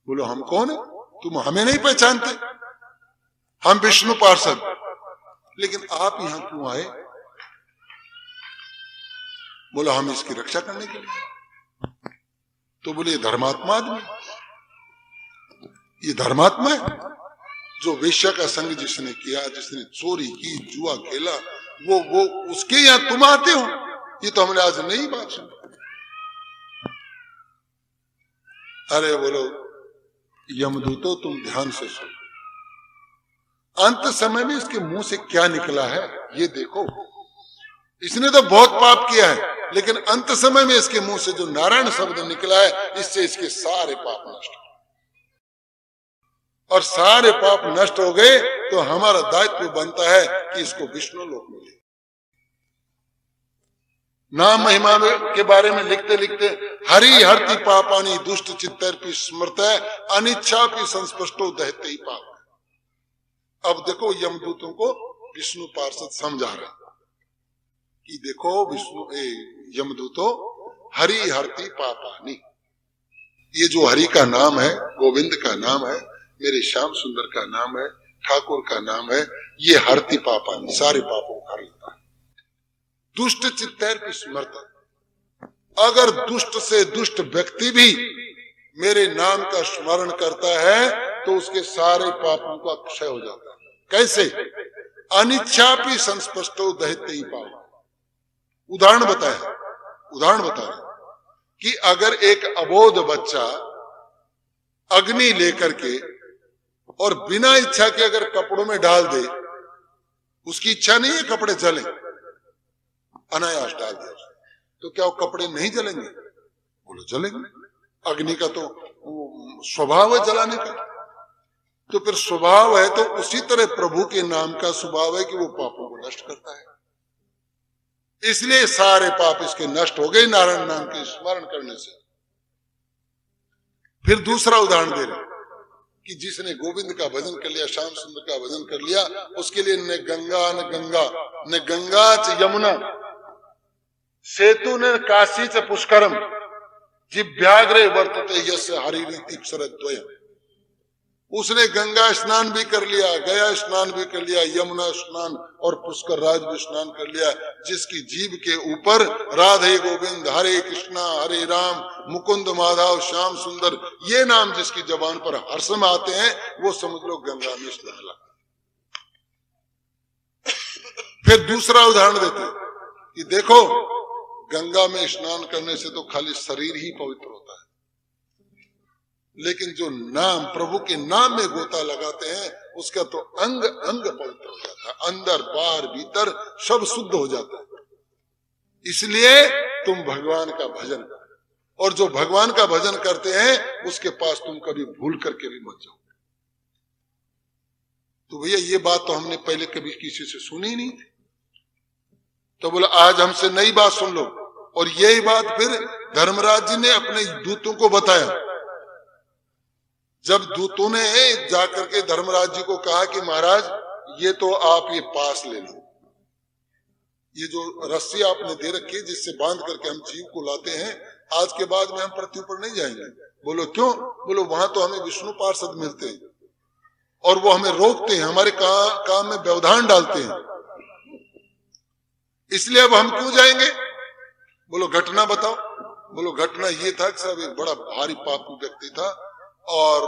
बोलो हम कौन है? तुम हमें नहीं पहचानते? हम विष्णु पार्षद। लेकिन आप यहां क्यों आए? बोला हम इसकी रक्षा करने के लिए। तो बोले धर्मात्मा आदमी, ये धर्मात्मा है। जो वेश्या का संग जिसने किया, जिसने चोरी की, जुआ खेला, वो उसके यहां तुम आते हो? ये तो हमने आज नई बात सुनी। अरे बोलो यमदूतो तुम ध्यान से सुनो, अंत समय में इसके मुंह से क्या निकला है ये देखो। इसने तो बहुत पाप किया है, लेकिन अंत समय में इसके मुंह से जो नारायण शब्द निकला है, इससे इसके सारे पाप नष्ट हो, और सारे पाप नष्ट हो गए तो हमारा दायित्व बनता है कि इसको विष्णु लोक मिले। नाम महिमा के बारे में लिखते लिखते हरि हरति पापानि दुष्ट चित्तर्पि स्मृत अनिच्छा भी संस्पष्टो दहते ही पाप। अब देखो यमदूतों को विष्णु पार्षद समझा रहे कि देखो विष्णु यमदूतो हरि हरति पापानि, ये जो हरि का नाम है, गोविंद का नाम है, मेरे श्याम सुंदर का नाम है, ठाकुर का नाम है, ये हरति पापानि, सारे पापों को हर लेता है। दुष्ट चित्तैर स्मृत, अगर दुष्ट से दुष्ट व्यक्ति भी मेरे नाम का स्मरण करता है तो उसके सारे पापों का क्षय हो जाता है। कैसे? अनिच्छापि संस्पष्टो दहते ही पाप। उदाहरण बताया कि अगर एक अबोध बच्चा अग्नि लेकर के और बिना इच्छा के अगर कपड़ों में डाल दे, उसकी इच्छा नहीं है कपड़े जलें, अनायास डाल दिया, तो क्या वो कपड़े नहीं जलेंगे? बोलो जलेंगे। अग्नि का तो स्वभाव है जलाने का, तो फिर स्वभाव है तो उसी तरह प्रभु के नाम का स्वभाव है कि वो पापों को नष्ट करता है। इसलिए सारे पाप इसके नष्ट हो गए नारायण नाम के स्मरण करने से। फिर दूसरा उदाहरण दे रहे कि जिसने गोविंद का भजन कर लिया, श्याम सुंदर का भजन कर लिया, उसके लिए न गंगा च यमुना सेतु न काशी च पुष्करम जिभ्याग्रे वर्तते यस्य हरिरीति शरद्वयम्। उसने गंगा स्नान भी कर लिया, गया स्नान भी कर लिया, यमुना स्नान और पुष्कर राज भी स्नान कर लिया, जिसकी जीभ के ऊपर राधे गोविंद, हरे कृष्णा, हरे राम, मुकुंद माधव, श्याम सुंदर, ये नाम जिसकी जबान पर हर समय आते हैं, वो समझ लो गंगा में स्नान लगा। फिर दूसरा उदाहरण देते हैं कि देखो गंगा में स्नान करने से तो खाली शरीर ही पवित्र होता है, लेकिन जो नाम प्रभु के नाम में गोता लगाते हैं उसका तो अंग अंग पवित्र हो जाता है, अंदर बाहर भीतर सब शुद्ध हो जाता है। इसलिए तुम भगवान का भजन करो, और जो भगवान का भजन करते हैं उसके पास तुम कभी भूल करके भी मत जाओ। तो भैया ये बात तो हमने पहले कभी किसी से सुनी नहीं थी, तो बोला आज हमसे नई बात सुन लो। और यही बात फिर धर्मराज जी ने अपने दूतों को बताया। जब दूतों ने जाकर के धर्मराज जी को कहा कि महाराज ये तो आप ये पास ले लो, ये जो रस्सी आपने दे रखी है जिससे बांध करके हम जीव को लाते हैं, आज के बाद में हम पृथ्वी पर नहीं जाएंगे। बोलो क्यों? बोलो वहां तो हमें विष्णु पार्षद मिलते हैं और वो हमें रोकते हैं, हमारे काम में व्यवधान डालते हैं, इसलिए अब हम क्यों जाएंगे? बोलो घटना बताओ। बोलो घटना ये था कि साहब एक बड़ा भारी पापी व्यक्ति था और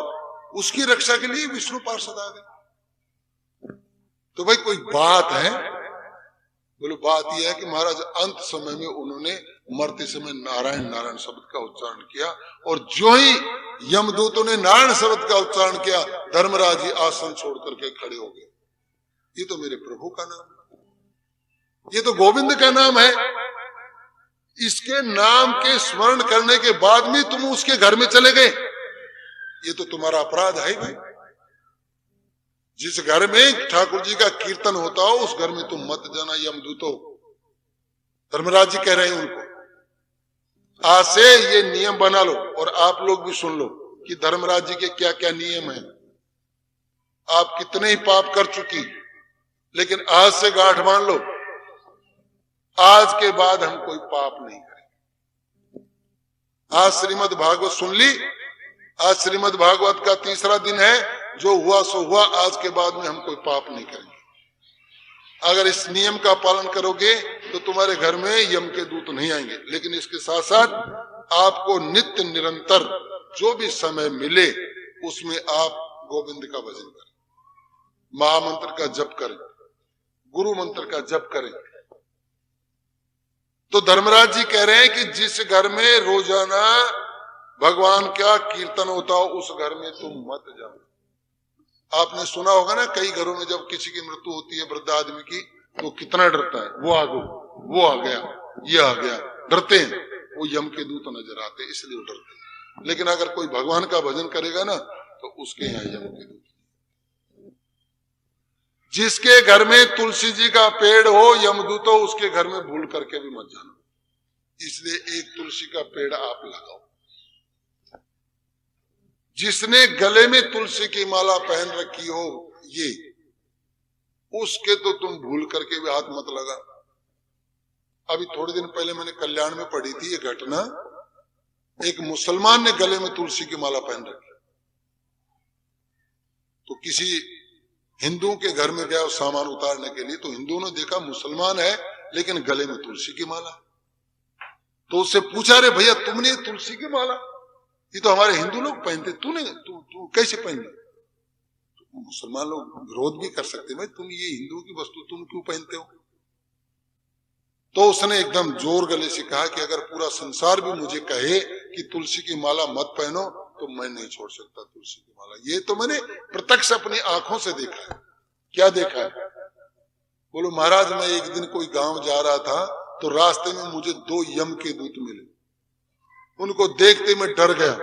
उसकी रक्षा के लिए विष्णु पार्षद आ गए। तो भाई कोई बात है? बोलो बात यह है कि महाराज अंत समय में उन्होंने मरते समय नारायण नारायण शब्द का उच्चारण किया, और जो ही यमदूतों ने नारायण शब्द का उच्चारण किया, धर्मराज जी आसन छोड़ करके खड़े हो गए। ये तो मेरे प्रभु का नाम है, ये तो गोविंद का नाम है। इसके नाम के स्मरण करने के बाद में तुम उसके घर में चले गए, ये तो तुम्हारा अपराध है भाई। जिस घर में ठाकुर जी का कीर्तन होता हो उस घर में तुम मत जाना यमदूतों। धर्मराज जी कह रहे हैं उनको, आज से ये नियम बना लो, और आप लोग भी सुन लो कि धर्मराज जी के क्या क्या नियम हैं। आप कितने ही पाप कर चुकी, लेकिन आज से गांठ बांध लो, आज के बाद हम कोई पाप नहीं करेंगे। आज श्रीमद् भागवत सुन ली, आज श्रीमद् भागवत का तीसरा दिन है, जो हुआ सो हुआ, आज के बाद में हम कोई पाप नहीं करेंगे। अगर इस नियम का पालन करोगे तो तुम्हारे घर में यम के दूत नहीं आएंगे। लेकिन इसके साथ साथ आपको नित्य निरंतर जो भी समय मिले उसमें आप गोविंद का भजन करें, महामंत्र का जप करें, गुरु मंत्र का जप करें। तो धर्मराज जी कह रहे हैं कि जिस घर में रोजाना भगवान का कीर्तन होता हो उस घर में तुम मत जाओ। आपने सुना होगा ना, कई घरों में जब किसी की मृत्यु होती है वृद्ध आदमी की तो कितना डरता है, वो आ गया, वो आ गया, ये आ गया, डरते हैं। वो यम के दूत नजर आते इसलिए वो डरते हैं। लेकिन अगर कोई भगवान का भजन करेगा ना तो उसके यहाँ यम के दूत। जिसके घर में तुलसी जी का पेड़ हो यमदूत हो उसके घर में भूल करके भी मत जाना। इसलिए एक तुलसी का पेड़ आप लगाओ। जिसने गले में तुलसी की माला पहन रखी हो ये, उसके तो तुम भूल करके भी हाथ मत लगा। अभी थोड़े दिन पहले मैंने कल्याण में पढ़ी थी ये घटना। एक मुसलमान ने गले में तुलसी की माला पहन रखी, तो किसी हिंदुओं के घर में गया सामान उतारने के लिए, तो हिंदुओं ने देखा मुसलमान है लेकिन गले में तुलसी की माला। तो उससे पूछा, रे भैया तुमने तुलसी की माला, ये तो हमारे हिंदू लोग पहनते, तू कैसे पहन ली? तो मुसलमान लोग विरोध भी कर सकते, भाई तुम ये हिंदुओं की वस्तु तुम क्यों पहनते हो? तो उसने एकदम जोर गले से कहा कि अगर पूरा संसार भी मुझे कहे कि तुलसी की माला मत पहनो तो मैं नहीं छोड़ सकता तुलसी की माला। ये तो मैंने प्रत्यक्ष अपनी आंखों से देखा है। क्या देखा है? बोलो महाराज मैं एक दिन कोई गांव जा रहा था तो रास्ते में मुझे 2 यम के दूत मिले। उनको देखते मैं डर गया।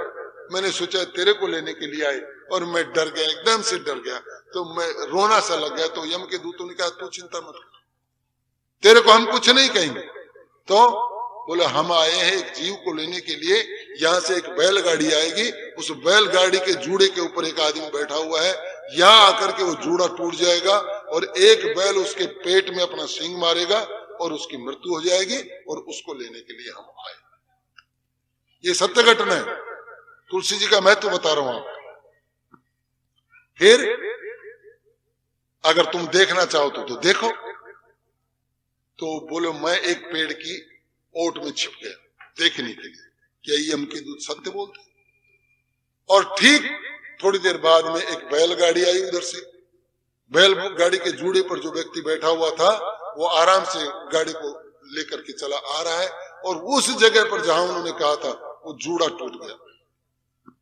मैंने सोचा तेरे को लेने के लिए आए और मैं डर गया, एकदम से डर गया। तो मैं रोना सा लग गया। तो यम के दूतों ने कहा तू चिंता मत कर, तेरे को हम कुछ नहीं कहेंगे। तो बोले हम आए हैं एक जीव को लेने के लिए, यहाँ से एक बैलगाड़ी आएगी, उस बैलगाड़ी के जूड़े के ऊपर एक आदमी बैठा हुआ है, यहाँ आकर के वो जूड़ा टूट जाएगा और एक बैल उसके पेट में अपना सींग मारेगा और उसकी मृत्यु हो जाएगी और उसको लेने के लिए हम आए। ये सत्य घटना है, तुलसी जी का महत्व बता रहा हूं आपको। फिर अगर तुम देखना चाहो तो देखो। तो बोलो मैं एक पेड़ की ओट में छिप गया देखने के लिए, क्या ये यम के दूत सत्य बोलते? और ठीक थोड़ी देर बाद में एक बैलगाड़ी आई उधर से। बैलगाड़ी के जूड़े पर जो व्यक्ति बैठा हुआ था वो आराम से गाड़ी को लेकर के चला आ रहा है और उस जगह पर जहां उन्होंने कहा था वो जूड़ा टूट गया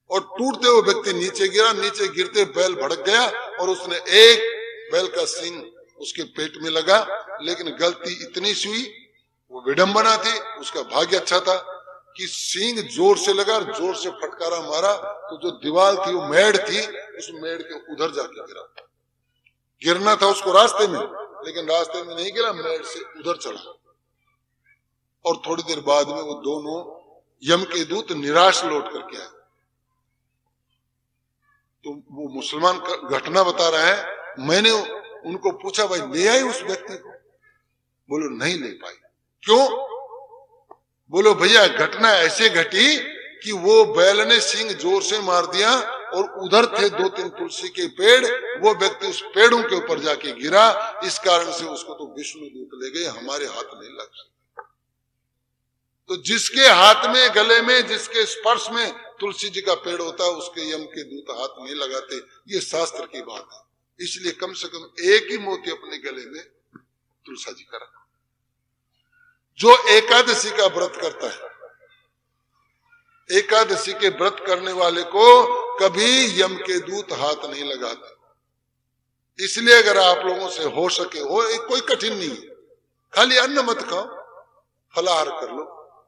और टूटते हुए व्यक्ति नीचे गिरा। नीचे गिरते बैल भड़क गया और उसने एक बैल का सींग उसके पेट में लगा। लेकिन गलती इतनी सी हुई, वो विडंबना थी, उसका भाग्य अच्छा था कि सींग जोर से लगा, जोर से फटकारा मारा तो जो दीवार थी वो मेड़ थी, उस मेड़ के उधर जाके गिरा। गिरना था उसको रास्ते में, लेकिन रास्ते में नहीं गिरा, मेड़ से उधर चला। और थोड़ी देर बाद में वो दोनों यम के दूत निराश लौट करके आए। तो वो मुसलमान घटना बता रहा है। मैंने उनको पूछा भाई ले आए उस व्यक्ति को? बोलो नहीं ले पाई। क्यों? बोलो भैया घटना ऐसे घटी कि वो बैल ने सींग जोर से मार दिया और उधर थे 2-3 तुलसी के पेड़, वो व्यक्ति उस पेड़ों के ऊपर जाके गिरा। इस कारण से उसको तो विष्णु दूत ले गए, हमारे हाथ नहीं लग सकता। तो जिसके हाथ में, गले में, जिसके स्पर्श में तुलसी जी का पेड़ होता है उसके यम के दूत हाथ नहीं लगाते। ये शास्त्र की बात है। इसलिए कम से कम एक ही मोती अपने गले में तुलसा जी का रखा। जो एकादशी का व्रत करता है, एकादशी के व्रत करने वाले को कभी यम के दूत हाथ नहीं लगाते। इसलिए अगर आप लोगों से हो सके, हो कोई कठिन नहीं है, खाली अन्न मत खाओ, फलाहार कर लो,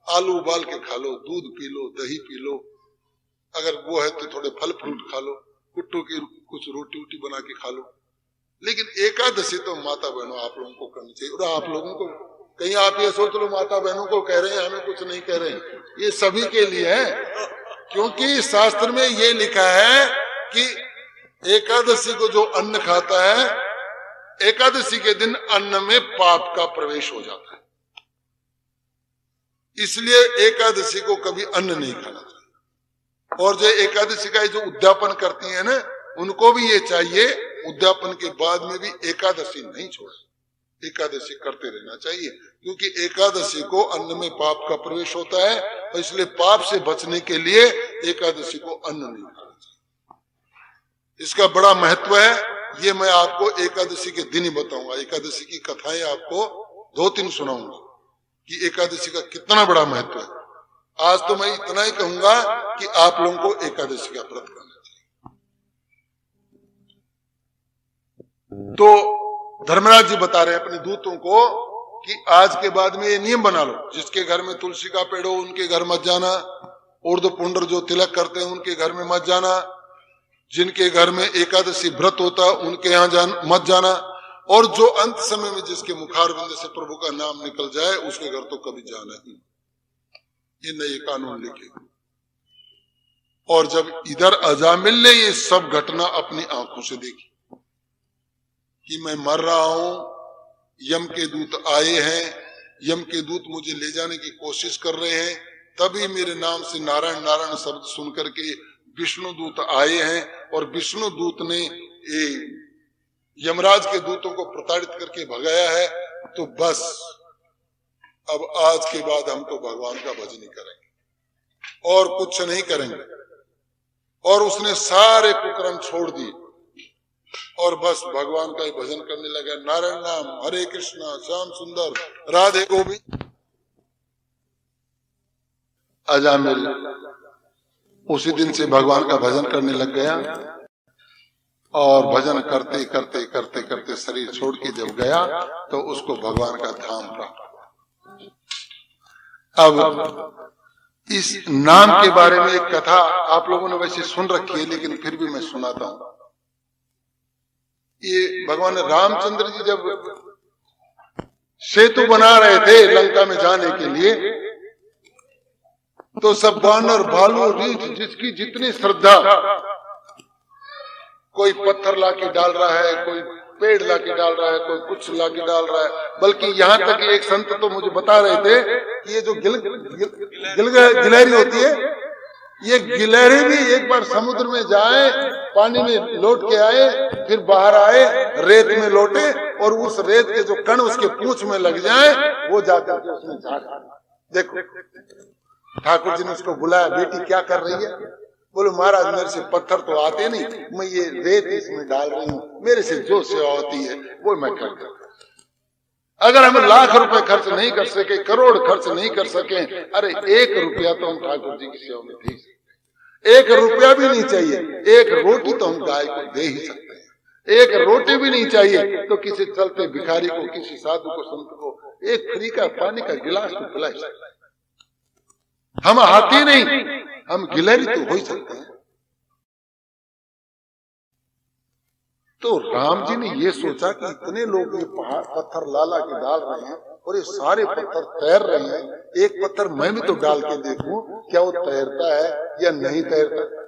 आलू उबाल के खा लो, दूध पी लो, दही पी लो, अगर वो है तो थोड़े फल फ्रूट खा लो, कुट्टू की कुछ रोटी वोटी बना के खा लो। लेकिन एकादशी तो माता बहनों आप लोगों को करनी चाहिए। और आप लोगों को, कहीं आप ये सोच लो माता बहनों को कह रहे हैं, हमें कुछ नहीं कह रहे हैं, ये सभी के लिए है। क्योंकि शास्त्र में ये लिखा है कि एकादशी को जो अन्न खाता है, एकादशी के दिन अन्न में पाप का प्रवेश हो जाता है। इसलिए एकादशी को कभी अन्न नहीं खाना चाहिए। और जो एकादशी का जो उद्यापन करती है ना, उनको भी ये चाहिए उद्यापन के बाद में भी एकादशी नहीं छोड़े। एकादशी करते रहना चाहिए, क्योंकि एकादशी को अन्न में पाप का प्रवेश होता है और इसलिए पाप से बचने के लिए एकादशी को अन्न नहीं खाना चाहिए। इसका बड़ा महत्व है, ये मैं आपको एकादशी के दिन ही बताऊंगा। एकादशी की कथाएं आपको 2-3 सुनाऊंगा कि एकादशी का कितना बड़ा महत्व है। आज तो मैं इतना ही कहूंगा कि आप लोगों को एकादशी का व्रत करना चाहिए। तो धर्मराज जी बता रहे हैं अपने दूतों को कि आज के बाद में ये नियम बना लो, जिसके घर में तुलसी का पेड़ हो उनके घर मत जाना, उर्द पुंडर जो तिलक करते हैं उनके घर में मत जाना, जिनके घर में एकादशी व्रत होता है उनके यहाँ मत जाना, और जो अंत समय में जिसके मुखारविंद से प्रभु का नाम निकल जाए उसके घर तो कभी जाना ही। ये नए कानून लिखे। और जब इधर अजामिल ने ये सब घटना अपनी आंखों से देखी कि मैं मर रहा हूं, यम के दूत आए हैं, यम के दूत मुझे ले जाने की कोशिश कर रहे हैं, तभी मेरे नाम से नारायण नारायण शब्द सुनकर के विष्णु दूत आए हैं और विष्णु दूत ने यमराज के दूतों को प्रताड़ित करके भगाया है, तो बस अब आज के बाद हम तो भगवान का भजन ही करेंगे और कुछ नहीं करेंगे। और उसने सारे कुकर्म छोड़ दिए और बस भगवान का ही भजन करने लगा। नारायण नाम, हरे कृष्णा, श्याम सुंदर, राधे गोविंद। अजामिल उसी दिन से भगवान का भजन करने लग गया और भजन करते करते करते करते शरीर छोड़ के जब गया तो उसको भगवान का धाम प्राप्त हुआ। अब इस नाम के बारे में एक कथा आप लोगों ने वैसे सुन रखी है, लेकिन फिर भी मैं सुनाता हूं। ये भगवान रामचंद्र जी जब सेतु बना रहे थे लंका में जाने के लिए, तो सब बानर, भालू, रीछ जिसकी जितनी श्रद्धा, कोई पत्थर लाके डाल रहा है, कोई पेड़ लाके डाल रहा है, कोई कुछ लाके डाल रहा है। बल्कि यहाँ तक एक संत तो मुझे बता रहे थे कि ये जो गिलहरी होती है, ये गिलहरी भी एक बार समुद्र में जाए, पानी में लौट के आए, फिर बाहर आए, रेत में लौटे और उस रेत के जो कण उसके पूंछ में लग जाए, वो जाकर के उसमें झाड़। देखो ठाकुर जी ने उसको बुलाया, बेटी क्या कर रही है? बोलो महाराज मेरे से पत्थर तो आते नहीं, मैं ये रेत इसमें डाल रही हूँ, मेरे से जो सेवा होती है वो मैं कर। अगर हम लाख रुपए खर्च नहीं कर सके, करोड़ खर्च नहीं कर सके, अरे 1 रुपया तो हम ठाकुर जी की सेवा में दे सकते। 1 रुपया भी नहीं चाहिए, 1 रोटी तो हम गाय को दे ही सकते हैं। 1 रोटी भी नहीं चाहिए तो किसी चलते भिखारी को, किसी साधु को, संत को 1 फ्री का पानी का गिलास तो पिला सकते। हम हाथी नहीं, हम गिलहरी तो हो ही सकते हैं। तो राम जी ने ये सोचा कि इतने लोग ये पहाड़ पत्थर लाला के डाल रहे हैं और ये सारे पत्थर तैर रहे हैं, एक पत्थर मैं भी तो डाल के देखूं क्या वो तैरता है या नहीं तैरता।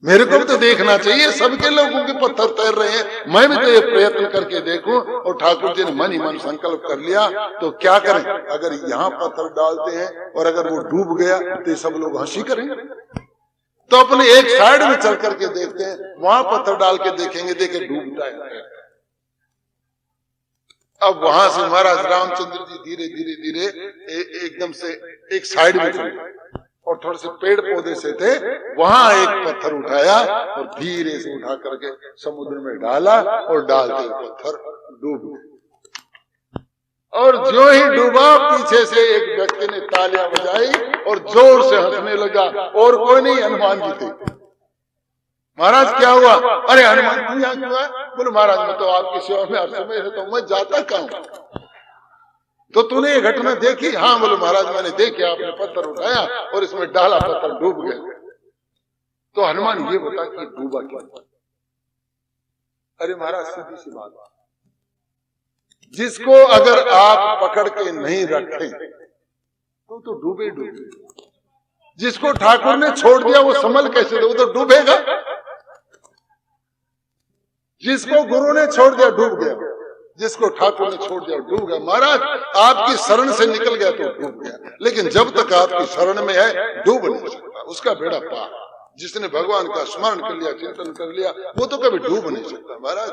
मेरे को भी तो देखना चाहिए, सबके लोगों के पत्थर तैर रहे हैं, मैं भी तो ये प्रयत्न करके देखूं। और ठाकुर जी ने मन ही मन संकल्प कर लिया, तो क्या करें, अगर यहाँ पत्थर डालते हैं और अगर वो डूब गया तो सब लोग हंसी करेंगे, तो अपने एक साइड में चल करके देखते हैं, वहां पत्थर डाल के देखेंगे, देखे डूबता है। अब वहां से महाराज रामचंद्र जी धीरे धीरे धीरे एकदम से एक साइड में चले और थोड़े से पेड़ पौधे से थे, वहां एक पत्थर उठाया और धीरे से उठा करके समुद्र में डाला और डालते पत्थर डूब गया। और जो ही डूबा, पीछे से एक व्यक्ति ने तालियां बजाई और जोर से हंसने लगा, और कोई नहीं, हनुमान जी थे। महाराज क्या हुआ? अरे हनुमान जी यहाँ क्यों है? बोले महाराज मैं तो आपकी सेवा में हर समय रहता हूं, मैं जाता कहां? तो तूने ये घटना देखी? हाँ। बोले महाराज मैंने देखी, आपने पत्थर उठाया और इसमें डाला, पत्थर डूब गया। तो हनुमान ये बता कि डूबा क्यों? अरे महाराज सीधी सी बात, जिसको अगर आप पकड़ के नहीं रखें तो डूबे डूबे। जिसको ठाकुर ने छोड़ दिया वो संभल कैसे दे? वो तो डूबेगा। जिसको गुरु ने छोड़ दिया डूब गया, जिसको ठाकुर ने छोड़ दिया डूब गया। महाराज आपकी शरण से निकल गया तो डूब गया, लेकिन जब तक आपकी शरण में है डूब नहीं सकता, उसका बेड़ा पार। जिसने भगवान का स्मरण कर लिया, चिंतन कर लिया, वो तो कभी डूब नहीं सकता। महाराज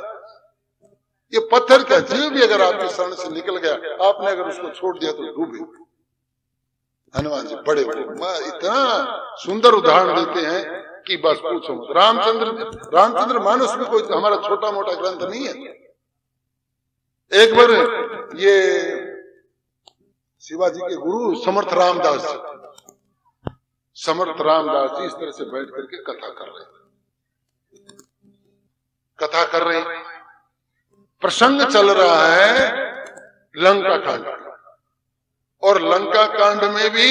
ये पत्थर का जीव भी अगर आपके शरण से निकल गया, आपने अगर उसको छोड़ दिया तो डूबे। हनुमान जी बड़े इतना सुंदर उदाहरण देते हैं कि बस पूछो मत। रामचंद्र मानस में कोई हमारा छोटा मोटा ग्रंथ नहीं है। एक बार ये शिवाजी के गुरु समर्थ रामदास जी इस तरह से बैठ करके कथा कर रहे हैं। प्रसंग चल रहा है लंका कांड, और लंका कांड में भी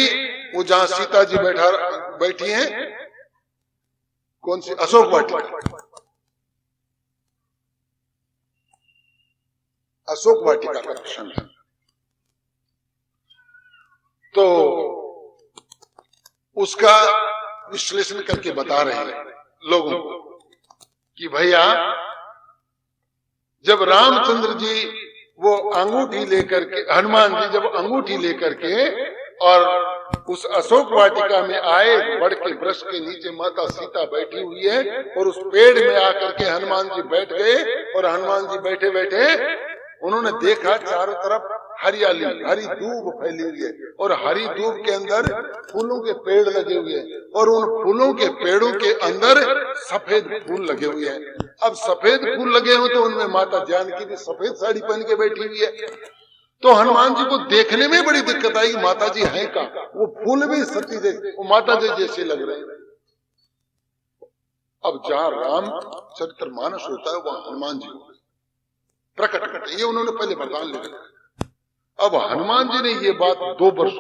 वो जहां सीता जी बैठी हैं, कौन सी अशोक वाटिका का प्रसंग है। तो उसका विश्लेषण करके बता रहे हैं लोगों को कि भैया जब रामचंद्र जी वो अंगूठी लेकर के, हनुमान जी जब अंगूठी लेकर के और उस अशोक वाटिका में आए, बड़ के वृक्ष के नीचे माता सीता बैठी हुई है, और उस पेड़ में आकर के हनुमान जी बैठ गए, और हनुमान जी बैठे बैठे उन्होंने देखा चारों तरफ हरियाली, हरी दूब फैली हुई है, और हरी दूब के अंदर फूलों के पेड़ लगे हुए हैं, और उन फूलों के पेड़ों के अंदर सफेद फूल लगे हुए हैं। अब सफेद फूल लगे हुए तो उनमें माता जानकी भी सफेद साड़ी पहन के बैठी हुई है। तो हनुमान जी को देखने में बड़ी दिक्कत आई, माता जी हैं का, वो फूल भी सती जैसे, वो माता जी जैसे लग रहे हैं। अब जहां रामचरित्र मानस होता है वहां हनुमान जी प्रकट करते, ये उन्होंने पहले वरदान ले रखा। अब हनुमान जी ने ये बात 2 वर्ष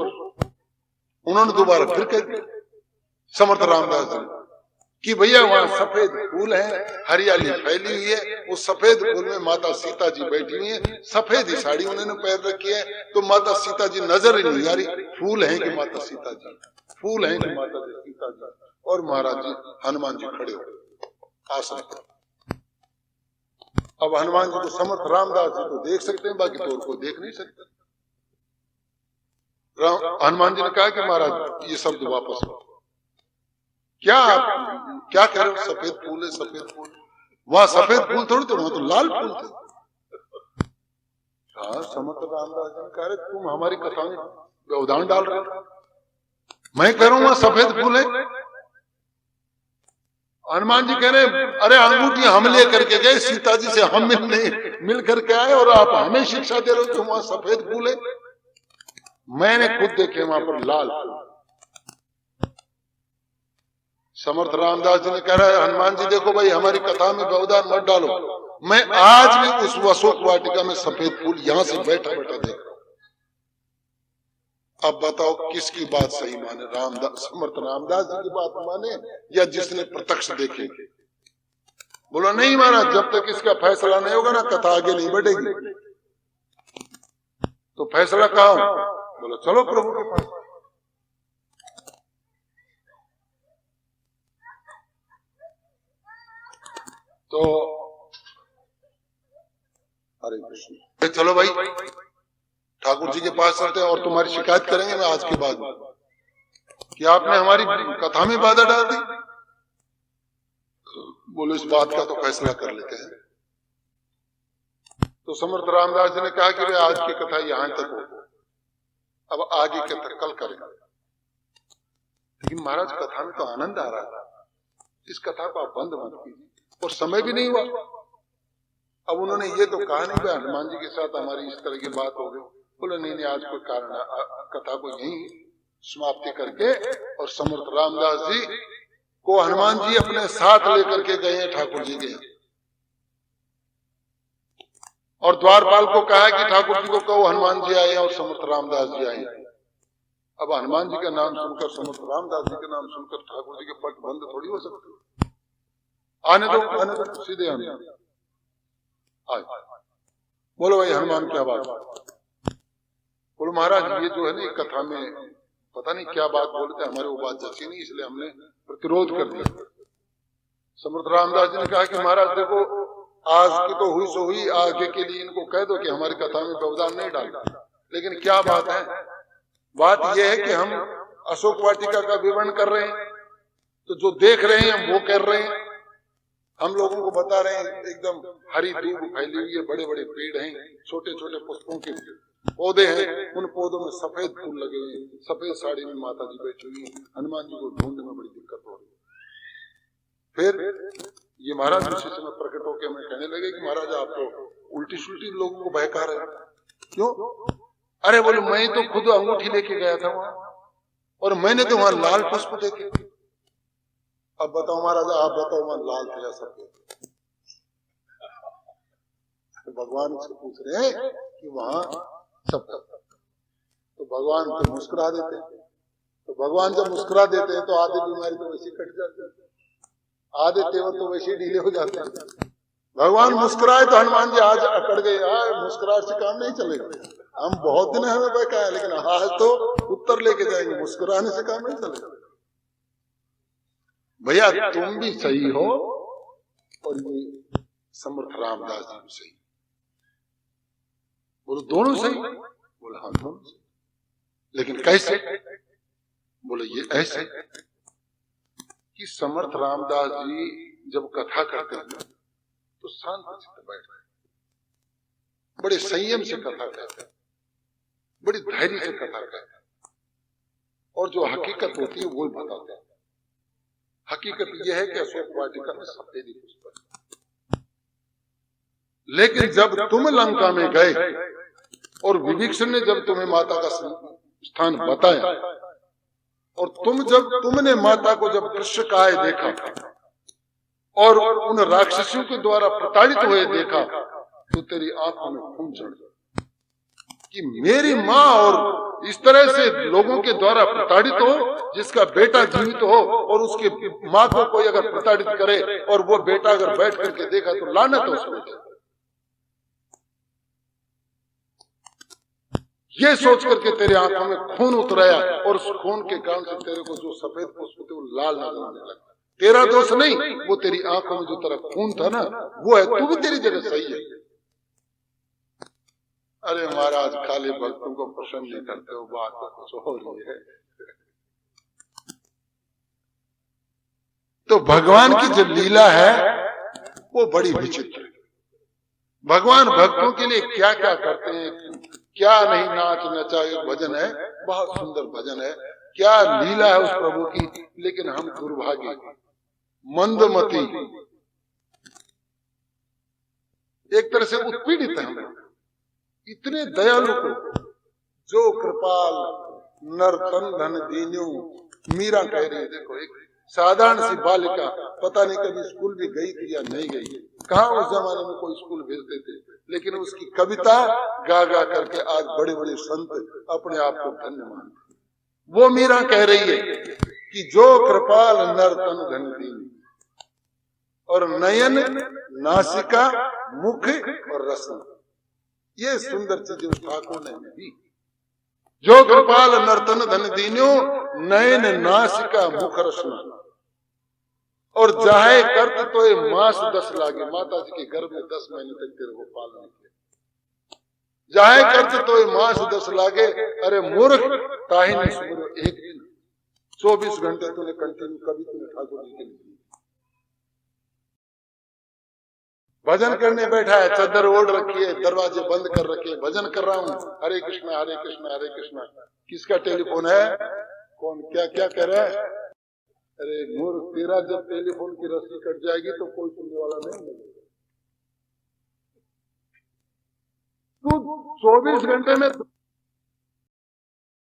उन्होंने दोबारा फिर कह दी समर्थ रामदास जी कि भैया वहां सफेद फूल है, हरियाली फैली हुई है, उस सफेद फूल में माता सीता जी बैठी हुई है, सफेद ही साड़ी उन्होंने पहन रखी है, तो माता सीता जी नजर ही नहीं आ रही। फूल है कि माता सीता जी, फूल है कि माता जी सीता जी। और महाराज जी हनुमान जी खड़े हो आसन पर। अब हनुमान जी को समर्थ रामदास जी तो देख सकते हैं, बाकी तो और कोई देख नहीं सकते। हनुमान जी ने कहा कि महाराज ये शब्द वापस लो, क्या कह रहे हो, सफेद फूल है, सफेद फूल, वहां सफेद फूल थोड़ी थे, वहां तो लाल फूल थे। हाँ समर्थ रामदास जी ने कह रहे तुम हमारी कथा में व्यवधान डाल रहे हो, मैं कह रहा हूं वहां सफेद फूल है। हनुमान जी कह रहे अरे अंगूठी हम ले करके गए, सीता जी से हम मिल करके आए, और आप हमें शिक्षा दे रहे हो कि वहां सफेद फूल है। मैंने खुद देखे वहां पर लाल फूल। समर्थ रामदास जी ने कह रहा है हनुमान जी देखो भाई हमारी कथा में व्यवधान मत डालो, मैं आज भी उस अशोक वाटिका में सफेद फूल यहां से बैठा बैठा देख रहा हूं। अब बताओ किसकी बात सही माने, समर्थ रामदास जी की बात माने या जिसने प्रत्यक्ष देखे? बोला नहीं महाराज, जब तक इसका फैसला नहीं होगा ना कथा आगे नहीं बढ़ेगी। तो फैसला कहा? बोला चलो प्रभु के पास। तो हरे कृष्ण, चलो भाई ठाकुर जी के पास चलते हैं और तुम्हारी शिकायत करेंगे मैं आज के बाद कि आपने हमारी कथा में बाधा डाल दी। बोलो इस बात का तो फैसला कर लेते हैं। तो समर्थ रामदास जी ने कहा कि आज की कथा यहां तक हो, अब आगे के तक कल करेंगे। लेकिन महाराज कथा में तो आनंद आ रहा था, इस कथा को आप बंद मत कीजिए, और समय भी नहीं हुआ। अब उन्होंने ये तो कहा नहीं कि हनुमान जी के साथ हमारी इस तरह की बात हो गई। बोले नहीं आज कोई कारण कथा को यही समाप्ति करके, और समर्थ रामदास जी को हनुमान जी अपने साथ लेकर के गए हैं ठाकुर जी के, और द्वारपाल को कहा कि ठाकुर जी को कहो हनुमान जी आए और समर्थ रामदास जी आए। अब हनुमान जी का नाम सुनकर, समर्थ रामदास जी का नाम सुनकर ठाकुर जी के पट बंद थोड़ी हो सकते। आने दो सीधे आने। आए बोलो भाई हनुमान क्या बात? बोलो महाराज ये जो है ना कथा में पता नहीं क्या बात बोलते, हमारे वो बात जची नहीं, इसलिए हमने प्रतिरोध कर दिया। समर्थ रामदास जी ने कहा कि महाराज देखो आज की तो हुई सो हुई, आगे के लिए इनको कह दो कि हमारी कथा में व्यवधान नहीं डालना। लेकिन क्या बात है? बात यह है कि हम अशोक वाटिका का विवरण कर रहे हैं, तो जो देख रहे हैं वो कर रहे हैं। हम लोगों को बता रहे हैं एकदम हरी धूप फैली हुई है, बड़े बड़े पेड़ हैं, छोटे छोटे पुष्पों के पौधे हैं, उन पौधों में सफेद फूल लगे हुए हैं, सफेद साड़ी में माता जी बैठी हुई है, हनुमान जी को ढूंढने में बड़ी दिक्कत हो रही है। फिर ये महाराज ऋषि में प्रकट होकर मैं कहने लगे कि महाराज आप तो उल्टी सुल्टी लोगों को बहका रहे हैं, क्यों? अरे बोले मैं तो खुद अंगूठी लेके गया था वहां और मैंने तो वहां लाल पुष्प देखे। अब बताओ महाराज, आप बताओ वहां लाल थे या सफेद? भगवान से पूछ रहे हैं कि वहां सफेद, तो भगवान तो मुस्कुरा देते हैं। तो भगवान जब मुस्कुरा देते हैं तो आधी बीमारी तो वैसे कट जाती है, आधे तेवर तो वैसे ढीले हो जाते हैं। भगवान मुस्कुराए तो हनुमान जी आज अकड़ गए, मुस्कुराहट से काम नहीं चलेगा। हम बहुत दिन हमें बहकाया, लेकिन आज तो उत्तर लेके जाएंगे, मुस्कुराने से काम नहीं चलेगा। भैया तुम भी सही हो और ये समर्थ रामदास जी भी सही। बोलो दोनों सही? बोले हाँ दोनों सही। लेकिन कैसे? बोले ये ऐसे कि समर्थ रामदास जी जब कथा करते हैं तो शांत चित्त बैठते हैं, बड़े संयम से कथा करते हैं, बड़ी धैर्य से कथा करते हैं, और जो हकीकत होती है वो बताते हैं। हकीकत यह है कि अशोक वाटिका में सफेदी पुष्प है। लेकिन जब तुम लंका में गए और विभीषण ने जब तुम्हें माता का स्थान बताया और तुमने माता को जब कृष्णकाय देखा और उन राक्षसियों के द्वारा प्रताड़ित हुए देखा तो तेरी आंखों में खून चढ़ गया कि मेरी माँ और इस तरह से लोगों के द्वारा प्रताड़ित हो, जिसका बेटा जीवित हो और उसके माँ को कोई अगर प्रताड़ित करे और वो बेटा अगर बैठ करके देखा तो लानत हो उसको। ये सोच करके तेरे आंखों में खून उतराया और उस खून के कारण से तेरे को जो सफेद पुष्प थे वो लाल नजर आने लगा। तेरा दोष नहीं, वो तेरी आंखों में जो तेरा खून था ना वो है, तू भी तेरी जगह सही है। अरे महाराज खाली भक्तों को प्रसन्न नहीं करते हो, बात तो कुछ हो रही है। तो भगवान की जो लीला है वो बड़ी विचित्र है। भगवान भक्तों के लिए क्या क्या करते हैं, क्या नहीं नाच नचा एक भजन है, बहुत सुंदर भजन है, क्या लीला है उस प्रभु की। लेकिन हम दुर्भाग्य, मंदमती, एक तरह से उत्पीड़ित हैं। हम इतने दयालु को जो कृपाल नर तन धन दीन्यो, मीरा कह रही है। देखो एक साधारण सी बालिका, पता नहीं कभी स्कूल भी गई थी या नहीं गई, कहाँ उस जमाने में कोई स्कूल भेजते थे, लेकिन उसकी कविता गा गा करके आज बड़े बड़े संत अपने आप को धन्य मानते। वो मीरा कह रही है कि जो कृपाल नर तन धन दीन, और नयन नासिका मुख और रसन, ये सुंदर चीजें उस ठाकुर ने दी। जो कृपाल नर्तन धन दीन्यो, नयन नासिका मुख रसना, और जाहे करत तो ये मास 10 लागे। माता जी के गर्भ में 10 महीने तक तेरे को पालना किया। जाहे करत तो ये मास 10 लागे। अरे मूर्ख, ताही नहीं सुमरो एक दिन, 24 घंटे तूने कंटिन्यू कभी तूने ठाकुर जी के लिए भजन करने बैठा है, चादर ओढ़ रखी है, दरवाजे बंद कर रखे, भजन कर रहा हूँ, हरे कृष्णा हरे कृष्णा हरे कृष्णा। किसका टेलीफोन है, कौन क्या क्या कह रहा है? अरे मूर्ख, तेरा जब टेलीफोन की रस्सी कट जाएगी तो कोई सुनने वाला नहीं मिलेगा। तू 24 घंटे में